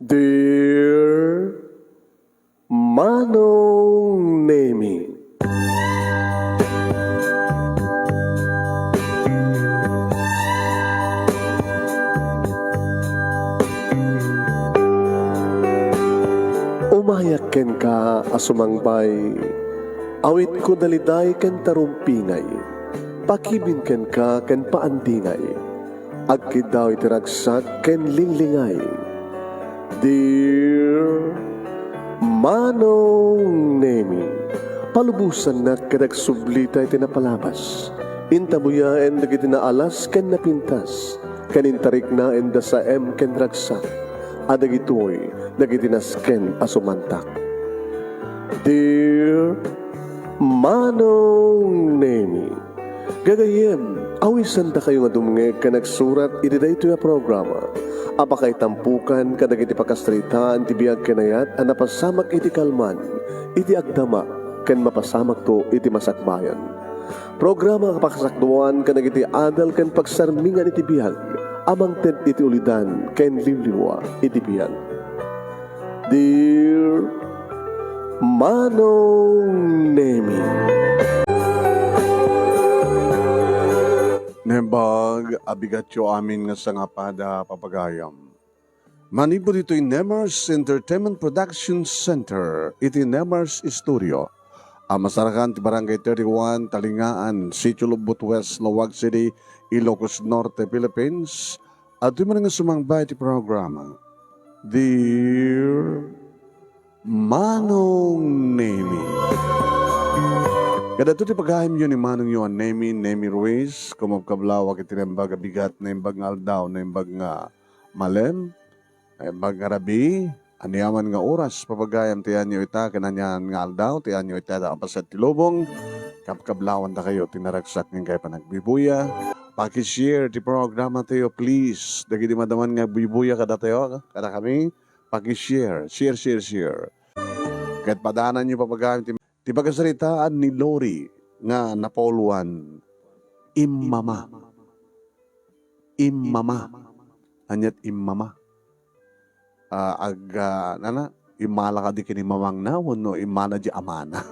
Dear Manong Nemi, umayak ken ka asumangbay, awit ko daliday ken tarumpingay, pakibin ken ka ken paandingay, agkid daw itiragsak ken linglingay. Dear Manong Nemi, palubusan na kadag sublita iti napalabas, intabuya en dagiti naalas ken napintas, kanintarik na en da sa ken ragsak, adagitoy dagiti nasken asumantak. Dear Manong Nemi, gagayem, awisan da kayo nga dumngeg ka nagsurat iti daytoy a programa. Apakay tampukan kadagiti pakastrita ti biag kenayat a napasamak iti kalman, iti agdama ken mapasamak to iti masakbayan. Programa kapakasakduan kadagiti adal ken pagsarmingan iti biag, amang ted iti ulidan ken liwliwa iti biag. Dear Manong Nemi, Nembag, abigat yo amin nga sangapada papagayam. Manibod ito'y Nemars Entertainment Production Center, iti Nemars Studio. Masarakan ti Barangay 31, Talingaan, Sitio Lubot West, Lawag City, Ilocos Norte, Philippines. At ito man nga sumangbay ti programa. Dear Manong Nemi, kada ito ti pagahim yun ni Manong yun, Nemi Ruiz, kumagkablawag itinembag bigat, nembag nga aldaw, nembag nga malem, nembag nga rabi, aniyaman nga oras, papagayam tiyan nyo ita, kananyan nga aldaw, tiyan nyo ita, kapasat tilubong, kapkablawan ta kayo, tinaragsak ng kayo pa nagbibuya, pakishare ti programa tayo, please, dagi di madaman nga bibuya kada tayo, kada kami, pakishare, share. Kahit padanan nyo papagayam ti pagkasaritaan ni Lori nga napoluan, imama. Anyat imama. Imala ka di kini mamang nawon, no? Imana di amana.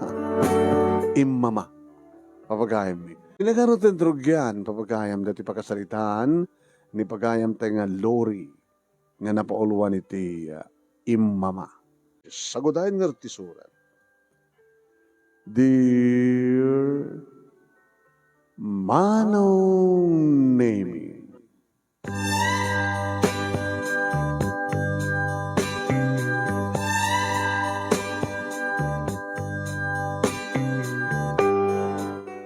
Imama. Papagayam mi. Pinagarotin drugyan, papagayam dati pagkasaritaan, ni pagayam tayo nga Lori nga napoluan iti imama. Sagudahin nga ti surat. Dear Manong Nemi,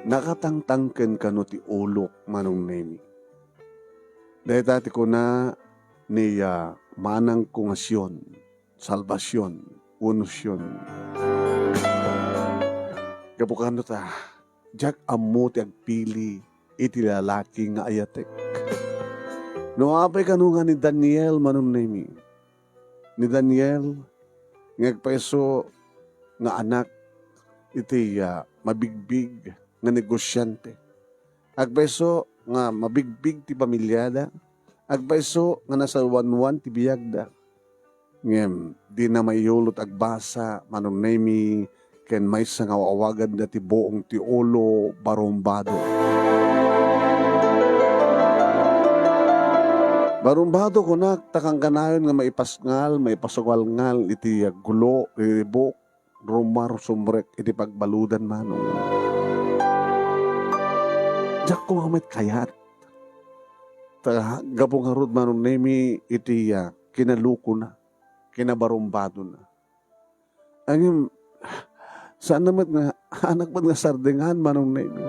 nakatangtangken ka no ti ulok, Manong Nemi. Dahil dati ko na niya manang kungasyon, salbasyon, unusyon. Kapukano ta, jak amo ti agpili iti lalaki nga ayatek. No apay kanu nga ni Daniel, Manong Nemi. Ni Daniel, nga agpeso nga anak iti mabigbig nga negosyante. Agpeso nga mabigbig ti pamilyada. Agpeso nga nasa wanwan ti biyagda. Ngem, di na mayulot agbasa, Manong Nemi, ken may sangawawagan na ti buong ti ulo barumbado. Barumbado ko na takang kanayon nga maipasngal, maipasugal-ngal iti gulo, iti buok, rumar sumrek iti pagbaludan, Manong. Diyak ko nga kayat. Gabong harod, Manong Nemi, iti kinaluko na, kinabarumbado na. Ang saan naman nga, anak ba't nga sardengan, Manong Nemi?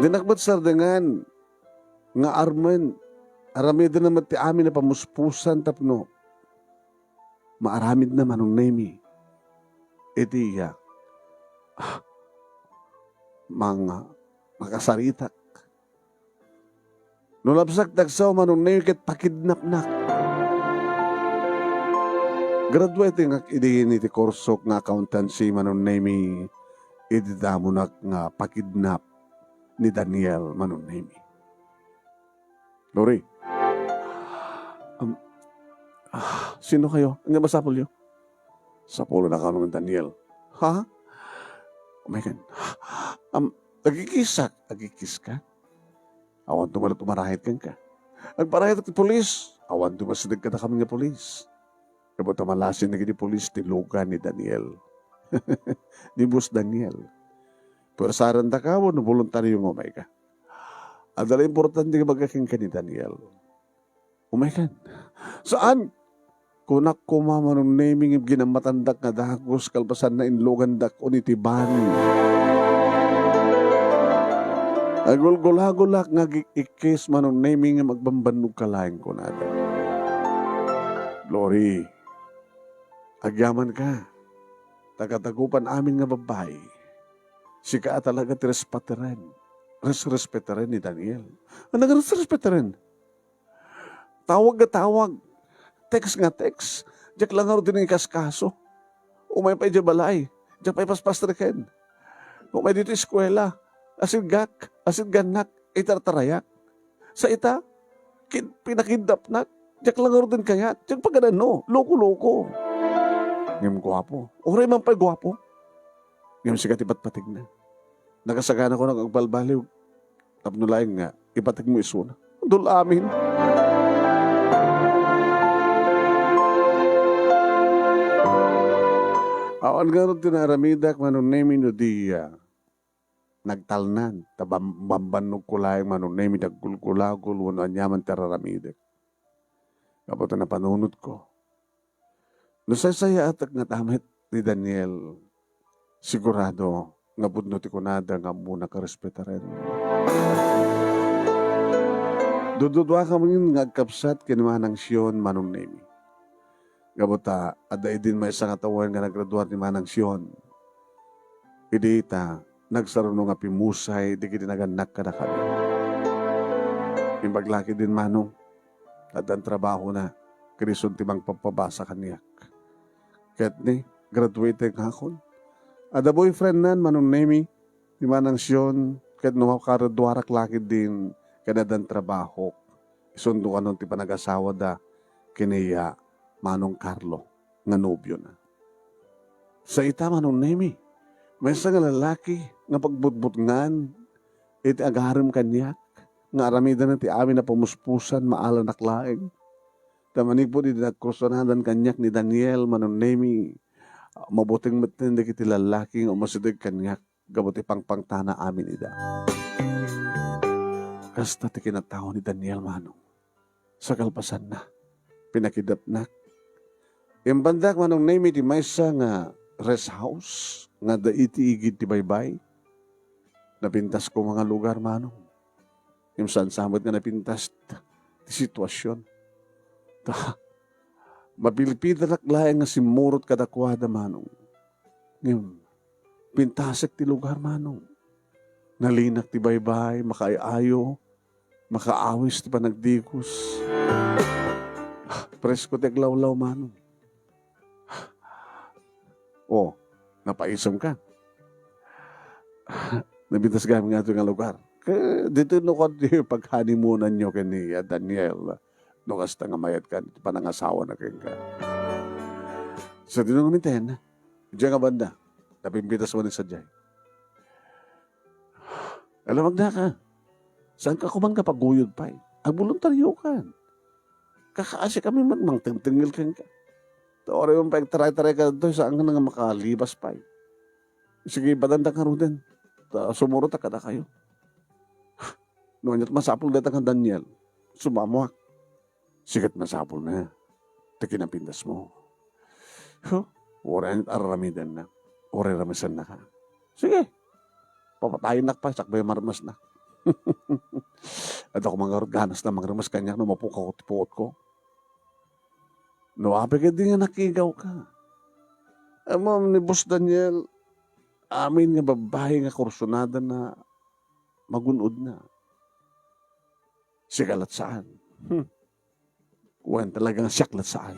Dinakbat sardengan, nga armen, aramid na naman ti amin na pamuspusan tapno. Maaramid na, Manong Nemi. Iti mga makasaritak. Nulapsak tagsaw, Manong Nemi, ket pakidnap-nak. Graduate nga idihin iti korsok nga accountancy, Manong Nemi, ididamo na nga pakidnap ni Daniel, Manong Nemi. Lori, Um, Sino kayo? Nga ba sapol yo? Sapolo na ka ng Daniel. Ha? Oh my God. Nagkikis ka? Awan tumalat umarahit ka. Agparahit at polis. Awan tumasidag ka na kami nga polis. Kapag tamalasin na gini polis, tilugan ni Daniel. Ni Boss Daniel. Pero saran ta ka, no voluntaryo ng umay ka. Adala importante ka magaking ka ni Daniel. Umay ka. Saan? Kunak ko mamanong naming ginamatandak nga dagos kalpasan na inlogandak o nitibani. Agulgulagulak nga ikis manong naming nga magbambanog kalaing ko natin. Glory, agyaman ka. Tagatagupan amin nga babae. Si ka talaga tirespateran. Respeteran ni Daniel. Ano nga respeteran? Tawag nga tawag. Text nga text. Diyak lang nga din yung kaskaso. Umay pa yung balay. Diyak pa yung paspastriken. Umay dito eskwela. Asin gak. Asin ganak. Itartarayak. Sa ita. Pinakindapnak. Diyak lang nga din kaya. Diyak pa ganano. Loko-loko. Ngayon gwapo. Oray man pa gwapo. Ngayon sigat ipat-patig na. Nakasagana ko ng agbalbaliw. Tapnulaing nga. Ipatig mo isuna. Dul amin. Awan nga rin tinaramidak manong nemi no diya. Nagtalnan. Tabambanog kulayang manong nemi nagkulkulagul. Wano anyaman tararamidak. Kapag na panunod ko. Nusasaya atak nga tamit ni Daniel. Sigurado nga budnoti ko nada nga muna karespeta rin. Dududwa ka mo yung nagkapsat kinumanang siyon manong nemi. Gabuta, aday din may isang katawan nga nagraduat ni Manang Sion. Idita, nagsaruno nga pimusay, di kiti naganak ka na kami. Imbaglaki din manong, at ang trabaho na, krisun timang papabasa kaniyak. Kaya't ni, graduating hakon. Ada boyfriend nan, manong nemi, ni Manang Sion, kaya't numakaradwarak laki din, kadadang trabaho. Isundo ka nun ti panag-asawa da, kiniya, Manong Carlo, nga nobyo na. Sa ita manong nemi, may isang lalaki nga pagbutbut ngan, iti agarim kanyak, nga aramidan na ti amin na pamuspusan, maalan naklaing. Tamanig po di nagkursonadan kanyak ni Daniel, manong nemi, mabuting matindig iti lalaki nga umasidig kanyak, gabuti pangpangtana amin ida. Kasta ti kinatao ni Daniel manong, sa kalpasan na, pinakidapnak, yung bandak manong name iti maysa nga rest house nga da iti igid ti baybay. Napintas ko mga lugar manong. Yung saan samot nga napintas ti sitwasyon. Mapilipida naklayang nga simurot kadakwada manong. Ngayon, pintasek ti lugar manong. Nalinak ti baybay, makaayo, makaawis ti panagdikos. Presko ti aglawlaw manong. O, napaisam ka. Nabintas kami nga ito nga lugar. Dito no ko paghanimunan nyo kani Daniel. No kasta nga mayat ka, panangasawa na kayo ka. Sa tinong minten, diyan nga banda, napimpitas mo ni Sadyay. Alam na ka, saan ka kumang kapaguyod pa eh? Ang voluntaryo ka. Kakaasi kami mang tingtingil ka. Ore yung pagtaray-taray ka doon, saan ka nga makalibas pa eh. Sige, badanda ka rin din. Sumurot ka na kayo. Noon yung masapol dito ka Daniel, sumamuak. Sigat masapol na. Takin ang pindas mo. Ore yung aramidan na. Ore ramisan na ka. Sige, papatayin na pa, sakbay marmas na. At ako mga ganas na mangramas kanya, no mapukaw at puot ko. No, ape ka din nga nakigaw ka. Ma'am ni Boss Daniel, amin nga babae nga kursunada na magunod na. Sigalat saan? Kuwan talagang siyaklat saan.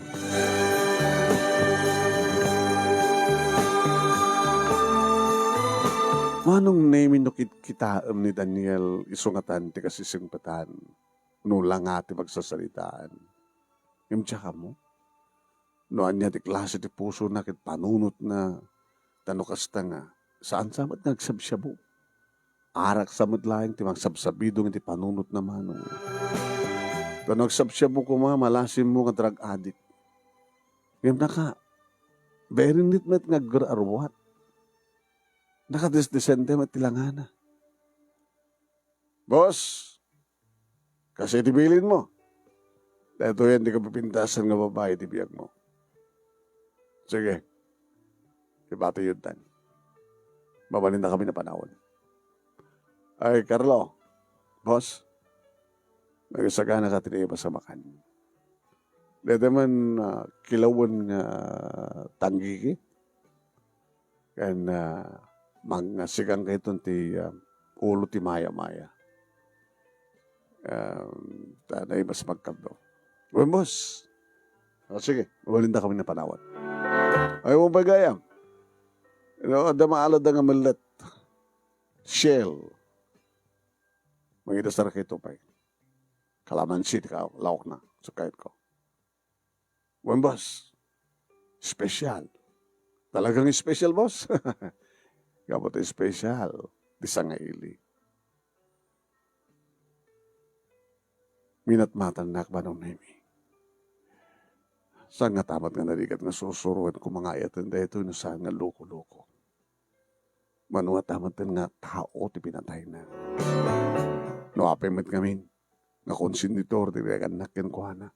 Manong name no kitaam ni Daniel isungatan ti kasisimpatan. Nulang ati magsasalitaan. Yung tsaka mo. Noan niya ti klase ti puso na kit panunot na tanukasta nga. Saan samat nagsabsyabo? Arak samot laing ti magsabsabidong ti panunot na manong. Nagsabsyabo ko malasim mo nga drug addict. Ngayon naka, very nit nga arwat. Nakadisdesente matilangana. Boss, kasi tibilin mo. Dahil yan, di ka pipintasan nga babae, ti biyag mo. Sige. Ibati yun tan. Babalin na kami na panahon. Ay, Carlo. Boss. Nagasagana ka tiniba sa makan. Dito man kilawan nga tanggiki. Kan mga sigang kayo ti ulo ti maya-maya. Tanay mas magkabdo. Well, boss. Sige, babalin na kami na panahon. Ay mo bagayam. Ada maalad nga malat. Shell. Mangitasar kayo ito pa. Kalamansi ka, lawak na. So kahit ko. Wen boss. Special. Talagang special, boss. Kapot special. Di sangaili. Minatmatan na ba nung nemi? Saan nga tamat nga narigat nga susuruan ko mga ayatan dahito na saan nga loko-loko. Mano nga tamat nga tao ti pinatay na. No apimat kami nga konsinditor ti anak yan ko na.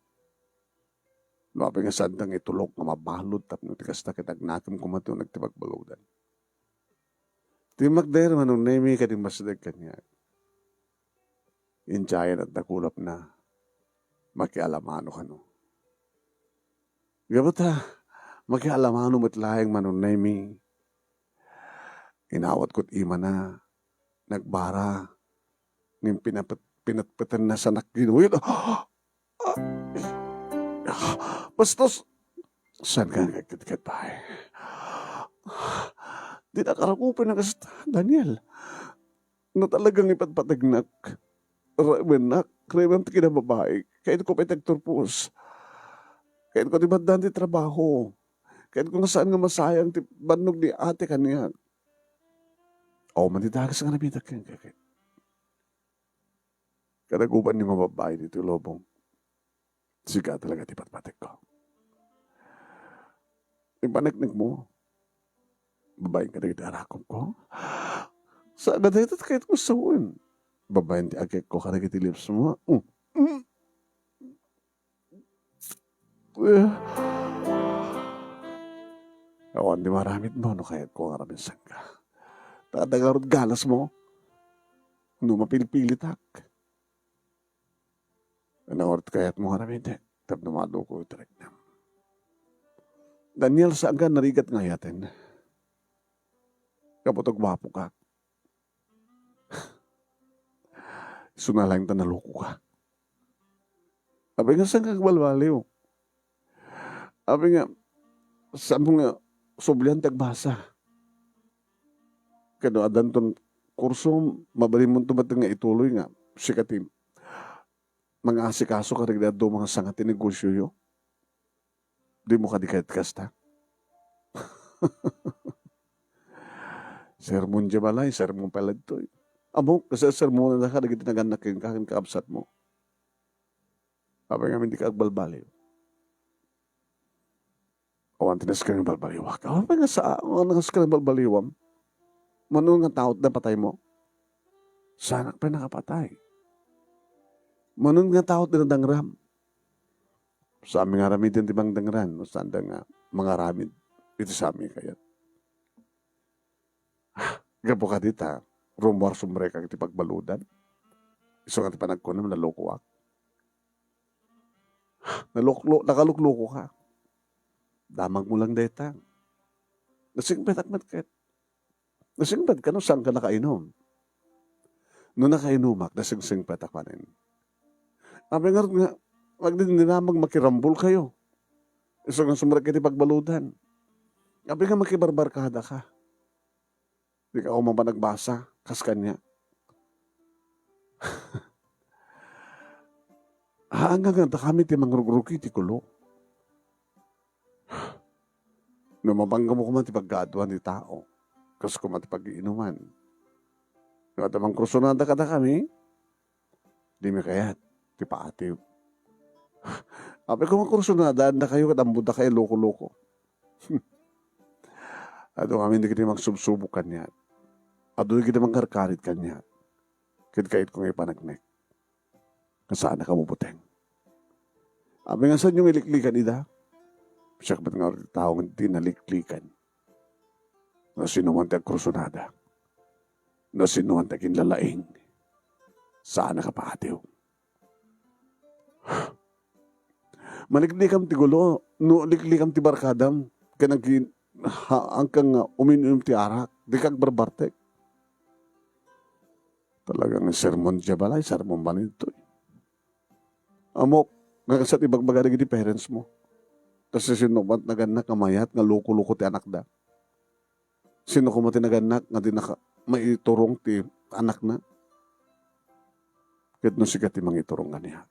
No api nga sandang itulok nga mabalod tapno ti kasta kitagnakim kumato nagtibagbaludan. Ti magdair manong nemi ka din masadag kanya. Inchayan at nakulap na makialamano ka no. Gabata, makialamano mo't lahing manunaymi. Inawat ko't ima na, nagbara, ng pinatpatan na sa nakinuwid. Bastos, saan ka nagkitkat pa eh? Di nakarakupan na kasi Daniel. Na talagang ipatpatagnak. Ramenak, kreman ti kinababae. Kahit ko pa'y tagturpus. Kahit ko di bandan di trabaho. Kahit ko nga saan nga masayang ti banog ni ate kaniya. O, manitagas nga nabitak yan. Kanaguban ni mga babae dito, lobong. Siga talaga ti patpatik ko. Ipanagnig mo. Babaeng ka na ko. Sa agad ito, kahit ko sawin. Babaeng ti agak ko ka lips mo. Ako, hindi maramit mo, no kahit ko nga ramin sangka. Tadagarod galas mo. No mapilipilitak. Anawart kaya't mo nga ramin, tap namado ko ito rin. Daniel, saan ka narigat nga yatin? Kapotog wapo ka. Sunalang tanaloko ka. Sabi nga, saan ka kabalbaliw? Sabi nga, saan mo nga sublihan tagbasa? Kano adan ton kurso, mabalin mo tumatang nga ituloy nga, sikatim. Mga asikaso ka rin do mga sangatin negosyo yo. Di mo kadikait kasta. Sermon jabalay, sermon palad to. Amo, kasi sermon na ka, naging naganak yung kakin kaabsat mo. Sabi nga, hindi ka agbalbaliw. O, antinas ka ng balbaliwak. Ano ba nga sa angas ka ng balbaliwam? Mano nga taot na patay mo? Sana pa nakapatay. Mano nga taot na dangram? Sa aming aramid yung tibang dangran. O saan nga mga aramid. Ito sa amin kaya. Gapo ka dita. Rumor sumbre kang tipagbaludan. Iso nga tipanag ko naman naloko ak. Nakalukloko ka. Damag mo lang deta. Nasingpet akmat ket. Nasingpet ka no saan ka nakainom. No nakainumak, nasingsingpet akmanin. Abi nga magdinamag makirambol kayo. Iso nga sumre kiti pagbaludan. Abi nga makibarbarkada ka. Di ka ako magbasa, kas kanya. Hanggang nga kami ti mangrugruki ti kulo. No mabangga mo kuman ti paggaduan ti tao. Kas kuman ti pag-iinuman. No at amang krusonada kada kami, di mi kayat, ti paatiw. Ape kung krusonada, anda kayo katambod na kayo loko-loko. Ato kami hindi kita magsubsubok kanya. Ato hindi kita mangkarkarit kanya. Kit kong ipanagnek. Kasaan na kamuputeng. Ape nga saan yung iliklikan ida? Siya kapat nga taong hindi naliklikan. Na sinuman tag krusonada. Na sinuman tag inlalaing. Saan na kapatiw? Maliklikam ti gulo. No liklikam ti barkadam. Kanagin angkang uminom ti arak. Di kag barbartek. Talagang sermon siya balay. Sermon ba nito? Amok. Nga sa ibagbaga na ti parents mo. Tapos sinumat na ganak nga mayat. Nga loko-loko ti anak da. Sino ko mo tinaganak. Nga di naka maiturong ti anak na. Kahit no sigat ti mangiturong ganiya.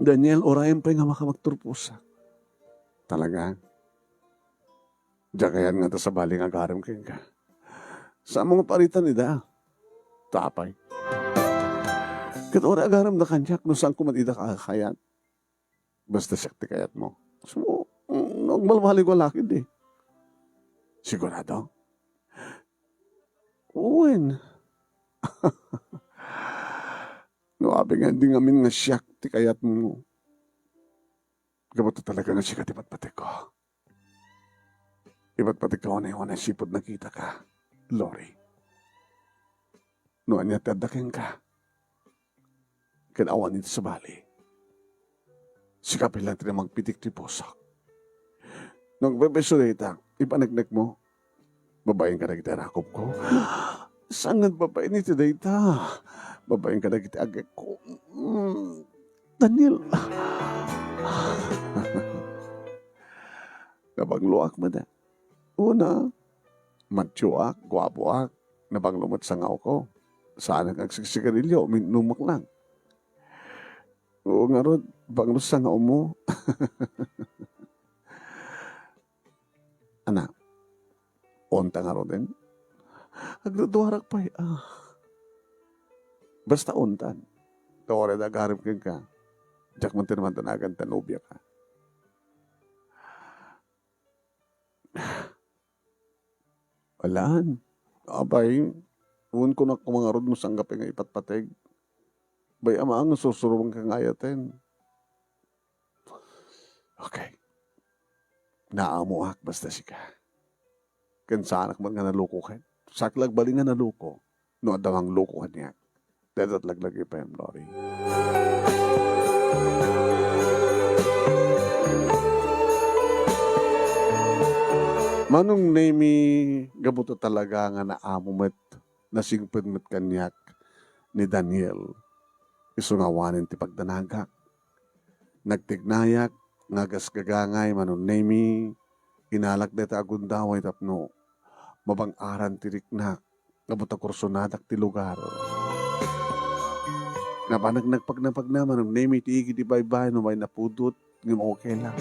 Daniel, orayan pa nga makamagturpusa. Talaga. Diyan kayan nga ta sa baling agaram kayo ka. Sa mga paritan nida, tapay. Kat ora agaram na kanyak, no saan kumatida kakakayan. Basta sakti kayat mo. So, nagmalmali ko lakid eh. Sigurado? Uwin. No, abi nga, di ngamin nga siyak, ti kayat mo. Gabato talaga nga siya katipat-patik ko. Ipat-patik ko na yung sipod nakita ka, Lori. No, anya tadakin ka. Kanawan nito sa bali. Sikapin lang tayo magpitik ti posak. Nung bebesulita, ipanagnak mo, babaeng ka na kita rakop ko. Sangat babae ni ti dayta. Babaeng ka na kita agak ko. Daniel. Nabangluak mo na. Una, matsuak, guwapoak. Nabanglumat sa ngaw ko. Saan ang agsisigarilyo, minumak lang. Oo nga ron, banglo sa ngaw mo. Anak, onta nga ron din. Agduduwarak pa basta untan. Tore na garip ka. Diyak man tinaman tanagan tanubya ka. Walaan. Abay, uwan ko na kumangarod mo sanggap nga ipatpateg. Bay ama ang susurubang kang ayaten. Okay. Naamuak basta sika. Kansanak man nga naluko ka. Saklag bali nga naluko. No adamang luko ka niya. Dadat laglagi pa yung Lori. Manong nemi gabuto talaga nga naamumet nasingped met kanyak ni Daniel. Isungawanin ti pagdanagak. Nagtignayak, ngagas gagangay manong nemi inalak deta agundaway tapno mabang-aran ti riknak gabuto kursunadak ti lugar. Napanag nagpag ng name iti di baybay no may napudot ng okay lang.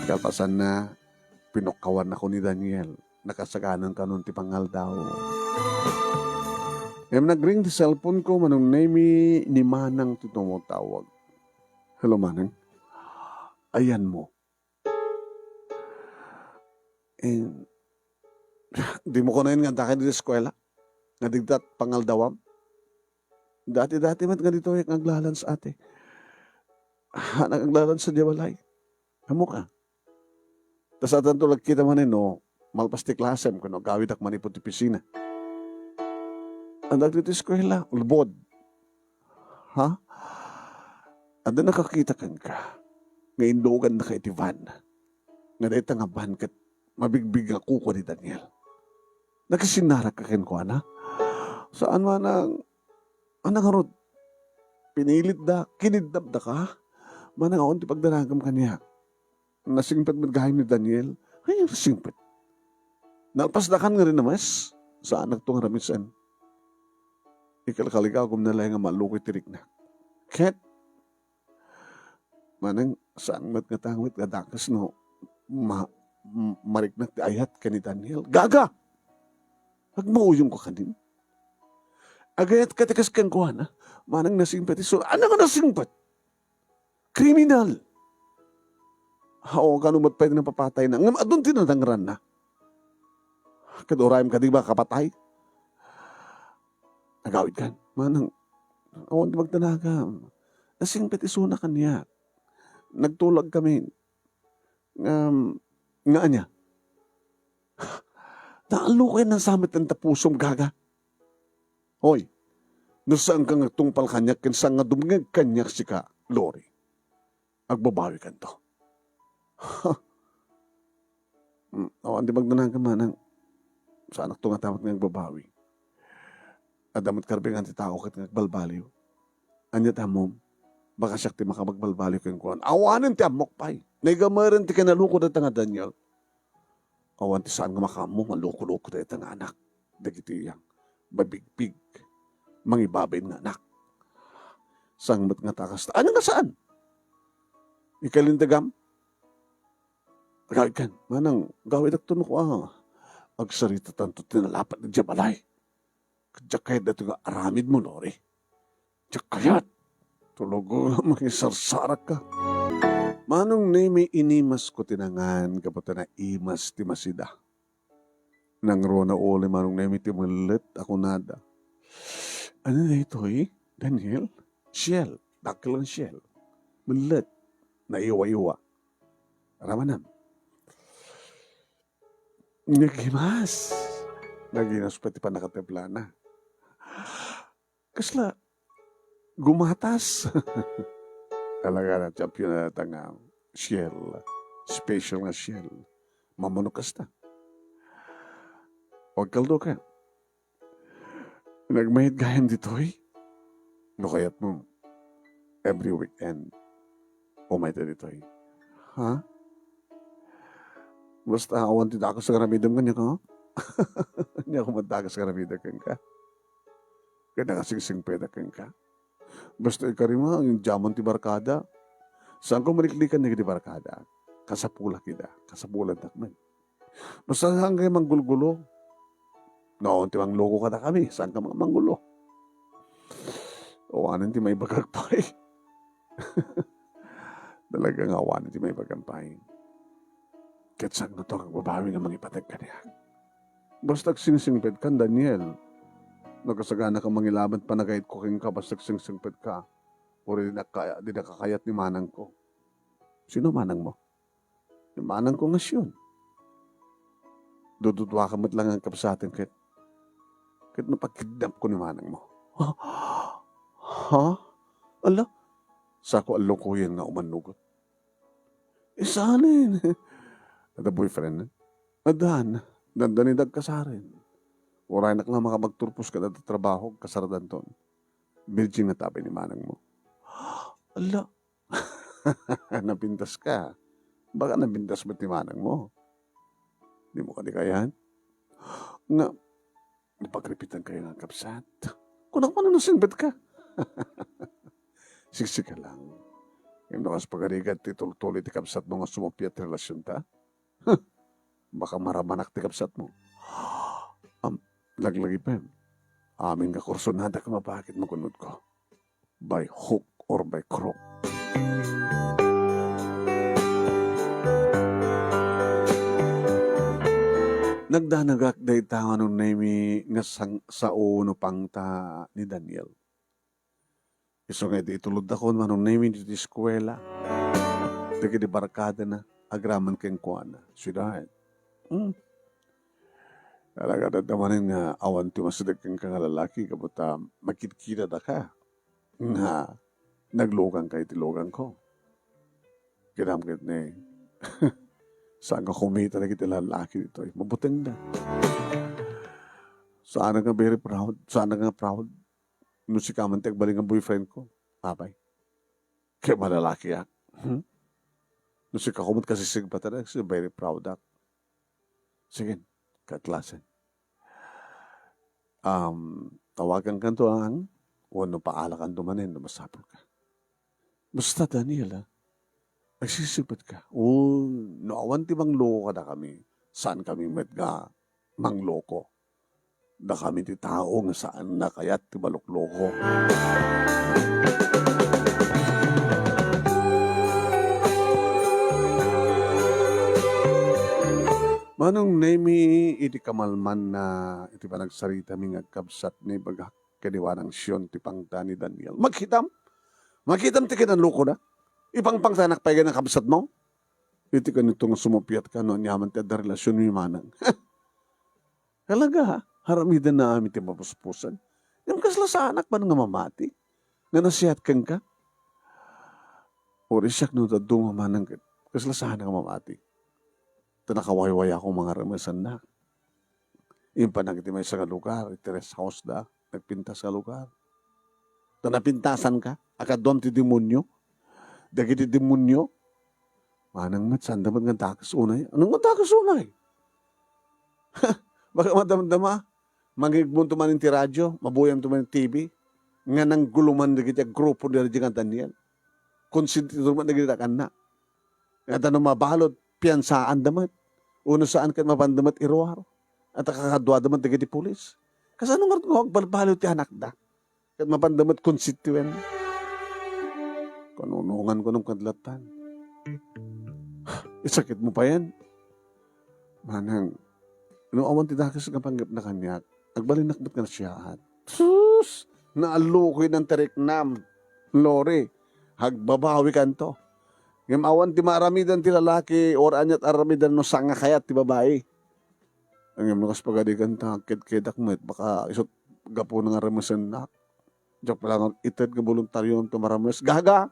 Kalpasan na pinukawan ako ni Daniel. Nakasaganan ka nun ti pangal daw. Nagring di cellphone ko manong name ni Manang ti tumutawag. Hello Manang. Ayan mo. Di mo ko na yun nga dahil di eskwela. Nadigdat pangal dawam. Dati-dati mat ganito yung aglalan sa ate. Nagaglalan sa diwalay. Amo ka. Tas atan tulag kita man no, malpasti klasem kuno gawid ak manipot ti pisina. Ang dagiti eskwela, ulbod. Ha? Ando nakakita kan ka. Ngayon dogan na kay ti van. Nga dahil nga van kat mabigbig ako ko ni Daniel. Nakasinara ka ken ko ana. Saan man ang anang harod, pinilit da, kinidnap da ka. Manang aon ti pagdanagam kaniya. Nasingpet maggahay ni Daniel. Ay, nasingpet. Nalpasdakan nga rin namas. Saan nagtong ramisan. Ikalkaligaw kung nalay nga malukoy tirik na. Ket, manang saan mat nga tangwit nga dakas no, mariknak ti ayat ka ni Daniel. Gaga! Hagmauyong ko kanin. Agayat katikas kang kuha na, manang nasingpat iso. Ano nga nasingpat? Kriminal! Hao ka numat pwede na papatay na. Ngam adun tinadangran na. Kadurayam ka di ba kapatay? Nagawid ka. Manang, awan di magtanagam. Nasingpat iso na kanya. Nagtulag kami. Nga niya. Naalo kayo ng samit ng tapusom gaga. Hoy, nasaan ka nga tungpal kanyak, kinsa nga dumingag kanyak si ka, Lori. Agbabawi ka to. Awan di magdanang ka manang sa anak to nga tamat nga agbabawi. Adamot karbing ang titao kat nga agbalbaliw. Anya tamom, baka siya ti makamagbalbaliw kang kuhan. Awanin ti amok pay. Naigamarin ti kanalukod at nga Daniel. Awan ti saan nga makamo, nga loko-loko tayo nga anak. Dagiti yang babigpig, mangibabay nga anak. Sangmat nga takas. Ano nga saan? Ikalintagam? Gawid kan, manang gawid ak tunok agsarita tanto tinalapat na jabalay. Kadyak kahit na nga aramid mo, Lori. Dyak kayat. Tulogo mga sarsarak ka. Manong nemi inimas ko tinangan kapata na imas ti masida. Nang rona uli manong nemi ti malit ako nada. Ano na ito Daniel? Shell. Dakil ang shell. Malit. Na iwa-iwa. Ramanam. Nagimas. Naginas pati pa nakatepla na. Kasla, gumatas. Talaga na champion na tanga shell. Special na shell. Mamunukas na. Huwag kaldo ka. Nagmahid gayan dito No kaya't mo every weekend. Umayta dito Ha? Basta awan ti ako sa karamidam kanya ka. Hindi ako matagas sa karamidam ka. Kaya nakasingsing pwede ka. Basta ikarima, yung jamon ti barkada. Saan ko maniklikan na di barkada? Kasapula kita. Kasapulan takman. Basta hanggang manggulgulo. Noon ti mangloko ka na kami. Saan ka mga manggulo? Awanan ti may bagagpay. Talagang awanan ti may bagagpay. Kahit saan na ito ang babawi nga mangipatag ka niya. Basta singsingped ka, Daniel. Nagkasagana ka mangilaban pa nagayit ko king ka, basta singsingped ka. O di nakakayat ni manang ko. Sino manang mo? Yung manang ko ngasyon. Dududwa ka lang ang kapsatin kahit napagkidnap ko ni manang mo. Ha? Ala? Sako along ko yan nga umanugot. Isanin. Ada boyfriend na? Adan. Dandanidag ka sa rin. Waray na ka nga makapagturpos ka na trabaho, kasaradan ton. Virgin na tabi ni manang mo. Ala. Napintas ka. Baka napintas ba't ni manang mo? Di mo ka di kayan? Nga, napagripitan kayo ng kapsat. Kung ako na nasingbat ka. Siksik ka lang. Yung nakas pagarigat, tituloy ti kapsat mo nga sumupiyat relasyon ta. Baka maramanak ti kapsat mo. Laglagi pa yun. Amin ka kursonada ka mapakit makunod ko. By hook or by crook. Nagdanagak day tao nung nami nga sa uno pang ta ni Daniel. Iso nga di tulod ako manong nami di eskwela. Dagi di barkada na. Agraman keng kuana. Sweetheart. Talaga dadamanin nga awan ti masidag kang lalaki kabuta makikita da ka. Nga naglugang kay tilugang ko. Kinamkit na saan ka kumita na kita lalaki dito mabuting na. Saan nga very proud. Saan nga proud. Nung si Kamantek baling ang boyfriend ko. Babay. Kaya malalaki ak. Nung si Kakumot kasi sigpata na. Very proud ak. Sige. Katlasan. Tawagan ka to ang wano paala kan dumanin na masapol ka. Basta Daniel, nagsisipat ka. Naawan ti mangloko ka na kami. Saan kami medga mangloko? Da kami ti tao nga saan na kaya't ti balukloko. Manong nemi iti kamalman na iti panagsarita mi ngagkabsat ni bagak kadiwanang siyon ti pangta ni Daniel. Maghitam ti kinanloko na. Ipangpangtanak pa ng kabsat mo. Iti ka nitong sumapiat ka no nyaman ti da relasyon mi manang. Halaga ha, haramidan na amin ti mapuspusan. Yung kasla sa anak pa nga mamati. Nga nasiyat kang ka. Ori siyak no dadong mamanang kasla sa anak mamati. Ito nakawayway ako mga ramasan na. Yung panagtimay sa lugar, iti house da, nagpintas sa lugar. Ito napintasan ka, akadom ti demonyo, dagiti demonyo, manang matsan, dapat nga takas unay. Anong nga takas unay? Baka madamdama, mangigbon tumanin ti radyo, mabuyam tumanin TV, nga nang guluman dagiti grupo nila di nga Daniel. Konsintido man dagiti na. Nga tanong mabalot, piyansaan damat. Uno saan ka mapandamat iruar. At kakadwa damat dagiti pulis. Kasi anong nga balbalo ti anak da? Kat mapandamat konstituen. Kanunungan ko ng kadlatan. Isakit mo pa yan. Manang, awan ti dakas nga panggap na kanyak. Agbalinakbat ka na siya. Sus! Naalukoy ng teriknam. Lore, hagbabawi kanto. Ngam awan ti maramidan ti lalaki or anyat aramidan no sanga kayat ti babae. Ang yung lukas pagadikan ta, kid-kidak mo, baka isot gapo nga ramasan na. Diyak pala nga itad nga voluntaryo ng tumaramas. Gaga!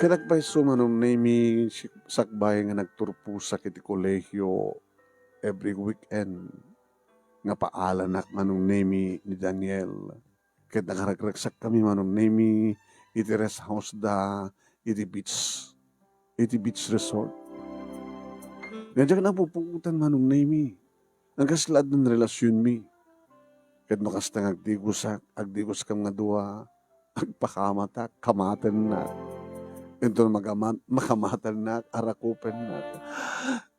Kanak pa sumanong nami sakbay nga nagturpo sa kiti kolehyo every weekend. Nga paalanak manong nami ni Daniel. Kahit nakaragraksak kami manong nami iti rest house da iti beach resort. Ganyan ka napupungutan manong nami. Ang kaslad ng relasyon mi. Kahit makastang agdigos kam nga dua, agpakamata, kamatan na. Ito makamatan na, arakupan na.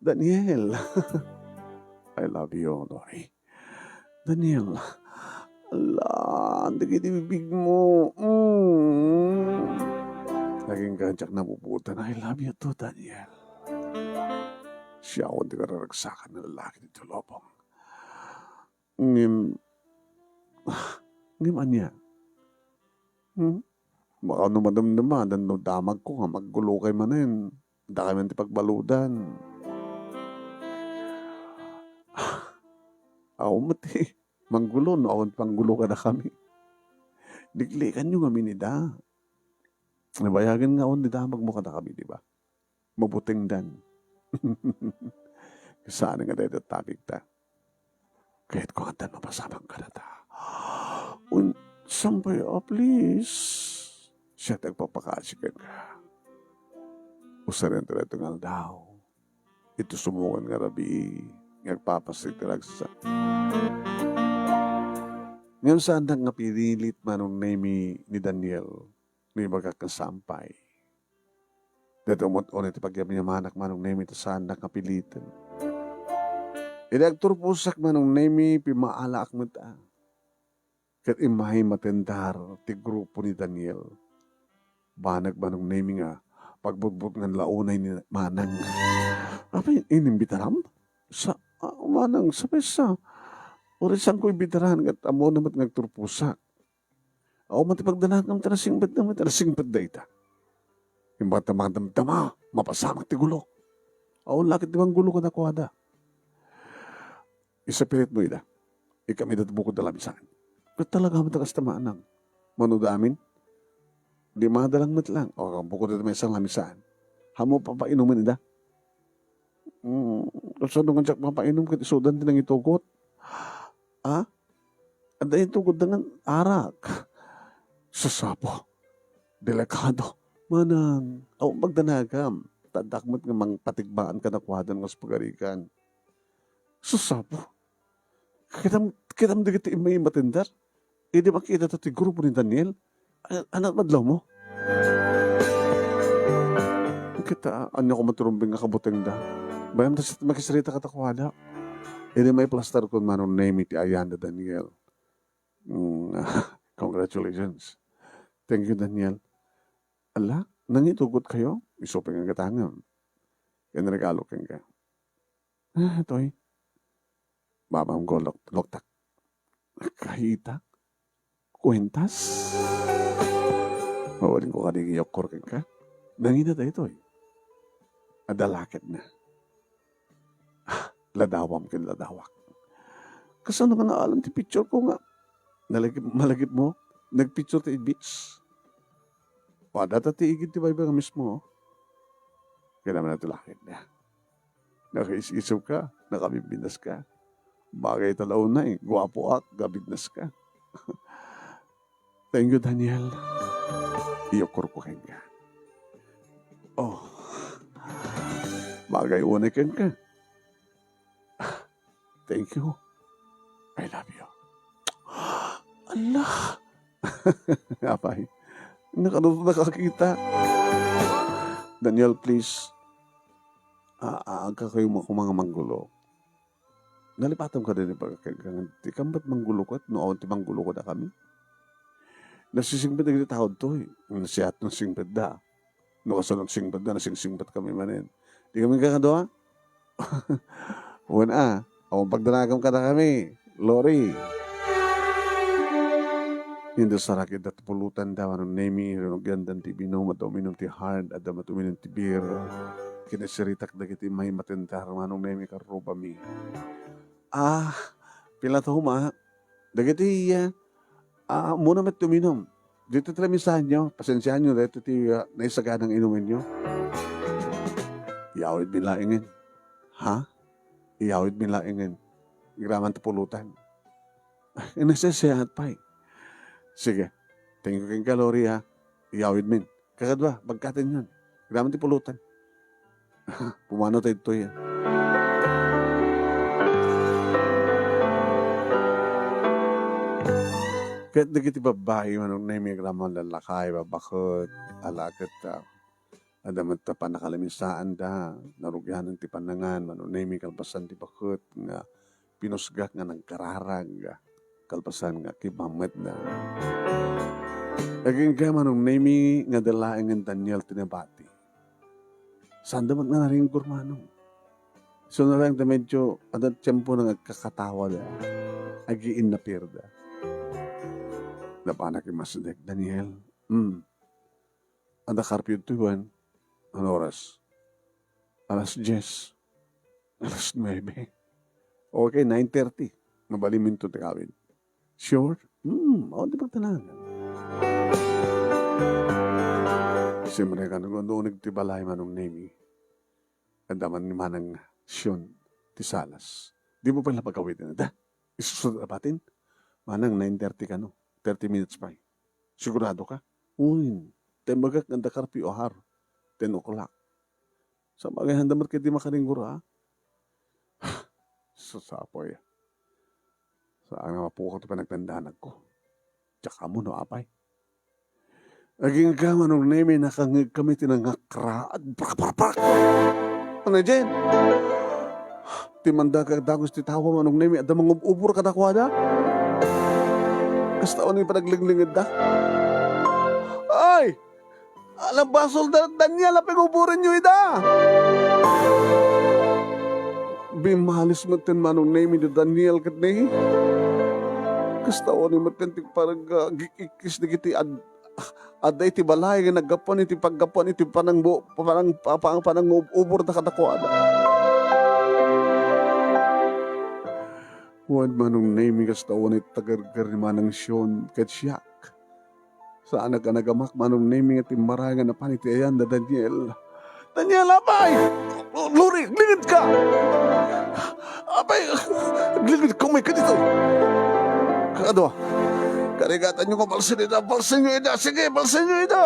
Daniel, I love you, Lori. Daniel, ala, hindi kita bibig mo. Naging ganyak na puputan. I love you too, Daniel. Siya ako hindi kararagsakan ng lalaki dito, Lobong. Ngayon niya. Baka numadamdaman, no damag ko nga, maggulo kay manin. Da kami nanti pagbaludan. Ako mati. Manggulo, no? Awan panggulo ka na kami. Diglikan nyo kami ni da. Nabayagan nga on ni damag mo ka na kami, di ba? Mabuting dan. Saan nga dahil topic ta? Kahit ko ang tan mapasabang ka na ta. Sampay, please. Siya tagpapakasikan ka. Usarin talaga nga daw. Ito sumukan nga rabi. Nagpapasig talaga sa... Ngayon saan nga pinilit manong name ni Daniel may magkakasampay. Dito umot-on iti pagyabi niya manak manong name ito saan nga pilitan. Inagturpusak manong name pimaala akmata. Kat imahay matendar ti grupo ni Daniel. Banag manong name nga pagbugbog ng launay ni manang. Apa inimbitaram? Sa manang sa pesa. Orisan ko ibitarahan kat amo naman nagturpusak. Ako matipagdanahan ng tarasingbad naman, tarasingbad da ita. Yung bata mga damdama, mapasamak ti gulo. Ako lakit di bang gulo ko na kuwada. Isapilit mo ida, ikami datbukod na lamisan. Kat talaga matakas tamaan ng manuda amin. Di madalang matlang, o bukod na may isang lamisan. Hamo papainumin ida. Kasi nung kansak papainom kat isudan din ang itugot. At dahil tugod ng arak. Sasapo. Delikado. Manang. Magdanagam. tadakmat nga mang patigbaan ka na kuhadan nga sa pagarikan. Susapo. Kitam di kita imay matindar. Hindi makita ito ti grupo ni Daniel. Anak madlaw mo. Kita, ano ko maturumbing nga kabuteng da. Bayam na makisarita ka takwada. Hindi may plaster ko manong name iti ayan na Daniel. Congratulations. Thank you, Daniel. Ala, nangitugot kayo? Isuping ang katangan. Kaya regalo kang ka. Toy. Babam ko loktak. Kahita. Kuwentas. Mawaling ko kanigiyok korking ka. Nangina tayo, Toy. Adalakit na. Ladawam kin ladawak. Kasano ka na alam ti picture ko nga. Malagip mo. Nagpicture ti beach. Wada ta ti igid ti bayba nga mismo. Kaya naman natin lakit na. Nakaisisip ka. Nakabibindas ka. Bagay talaw na eh. Gwapo ak. Gabignas ka. Thank you, Daniel. Iyokor ko kayo ka. Oh. Bagay unay ka ka. Thank you. I love you. Allah. Apay. Nakakita. Daniel, please. Aga kayo mga manggulo. Nalipatan ka din pagkakagangan. Di ka ba't manggulo ko at noon ti manggulo ko na kami? Nasisingbad na kita tawad to eh. Nasiyat ng singbad da. Nakasalang singbad da, nasingsingbat kami manin. Di kami kakadoa? Una, akong pagdanagam ka na kami. Lori. Hindi sa rakit at pulutan daw ng nemi, rinugyandan ti binom at uminom ti hard at damat uminom ti beer. Kinasiritak na kiti may matindar manong nemi karupa mi. Pila to huma. Dagiti muna met tuminom. Dito tramisahan nyo. Pasensyahan nyo. Dito naisaganang inumin nyo. Iyawid binlaingin. Ha? Iyawid binlaingin. Graman tapulutan. Inasasyahan pa eh. Sige. Tingin ko kayong kalori ha. Iyawid min. Kakadwa. Bagkatin yun. Graman tapulutan. Pumano tayo ito yan. Kahit nagiti babae, manong naimig ramon lalakay, babakot, alakat, adamat ta pa nakalamisaan da, narugyan ng tipanangan, manong naimig kalpasan ti bakot, nga pinusgak nga nagkararag, kalpasan nga kimamet na. Aging ka manong naimig nga dalaing ng Daniel tinabati. Saan damat nga naringgur manong? So na lang da medyo, adat tiyempo na nagkakatawa da, agiin na pirda. Napanak yung masadek, Daniel. Ada karpio tuwan. Ano oras? Alas 10. Alas 9. Okay, 9:30. Mabalimin to tikawin. Sure? Di ba talaga? Siyempre ka doon nagtibalay manong nemi. Andaman ni manang Sean Tisalas. Di mo pala pagkawitin na da? Isusunod apatin? Manang 9:30 ka no? 30 minutes pa. Sigurado ka? Uy, temagak ng dakarpi o har. 10 o'clock. Sa bagay handamat kayo di makaringgur ha? Sasapoy. Saan nga mapukot pa nagtandahan ko? Tsaka mo no apay. Aging ka manong nemi nakangig kami tinangakraad. Brak! Ano dyan? Timanda ka dagos titawa manong nemi at damang ubur ka nakwada? Basta ano yung panaglingligid da? Ay! Alam basol da Daniel, pinguburin nyo ida! Bimalis matin manong name ni Daniel kat ni. Basta ano yung matintik parang gikikis na kiti aday ti balay nga naggapon iti paggapon iti parang ubur na kadakwada. Huwag manong name kas taon it tagargar ni manang Sean kat siyak. Saan ka nagamak manong name at imarangan na panitiayan na Daniel. Daniel, apay! Luri, lingid ka! Apay! Lingid ka, may ka dito! Kakadwa, karigatan nyo ko, balsin nyo ida! Sige, balsin nyo ida!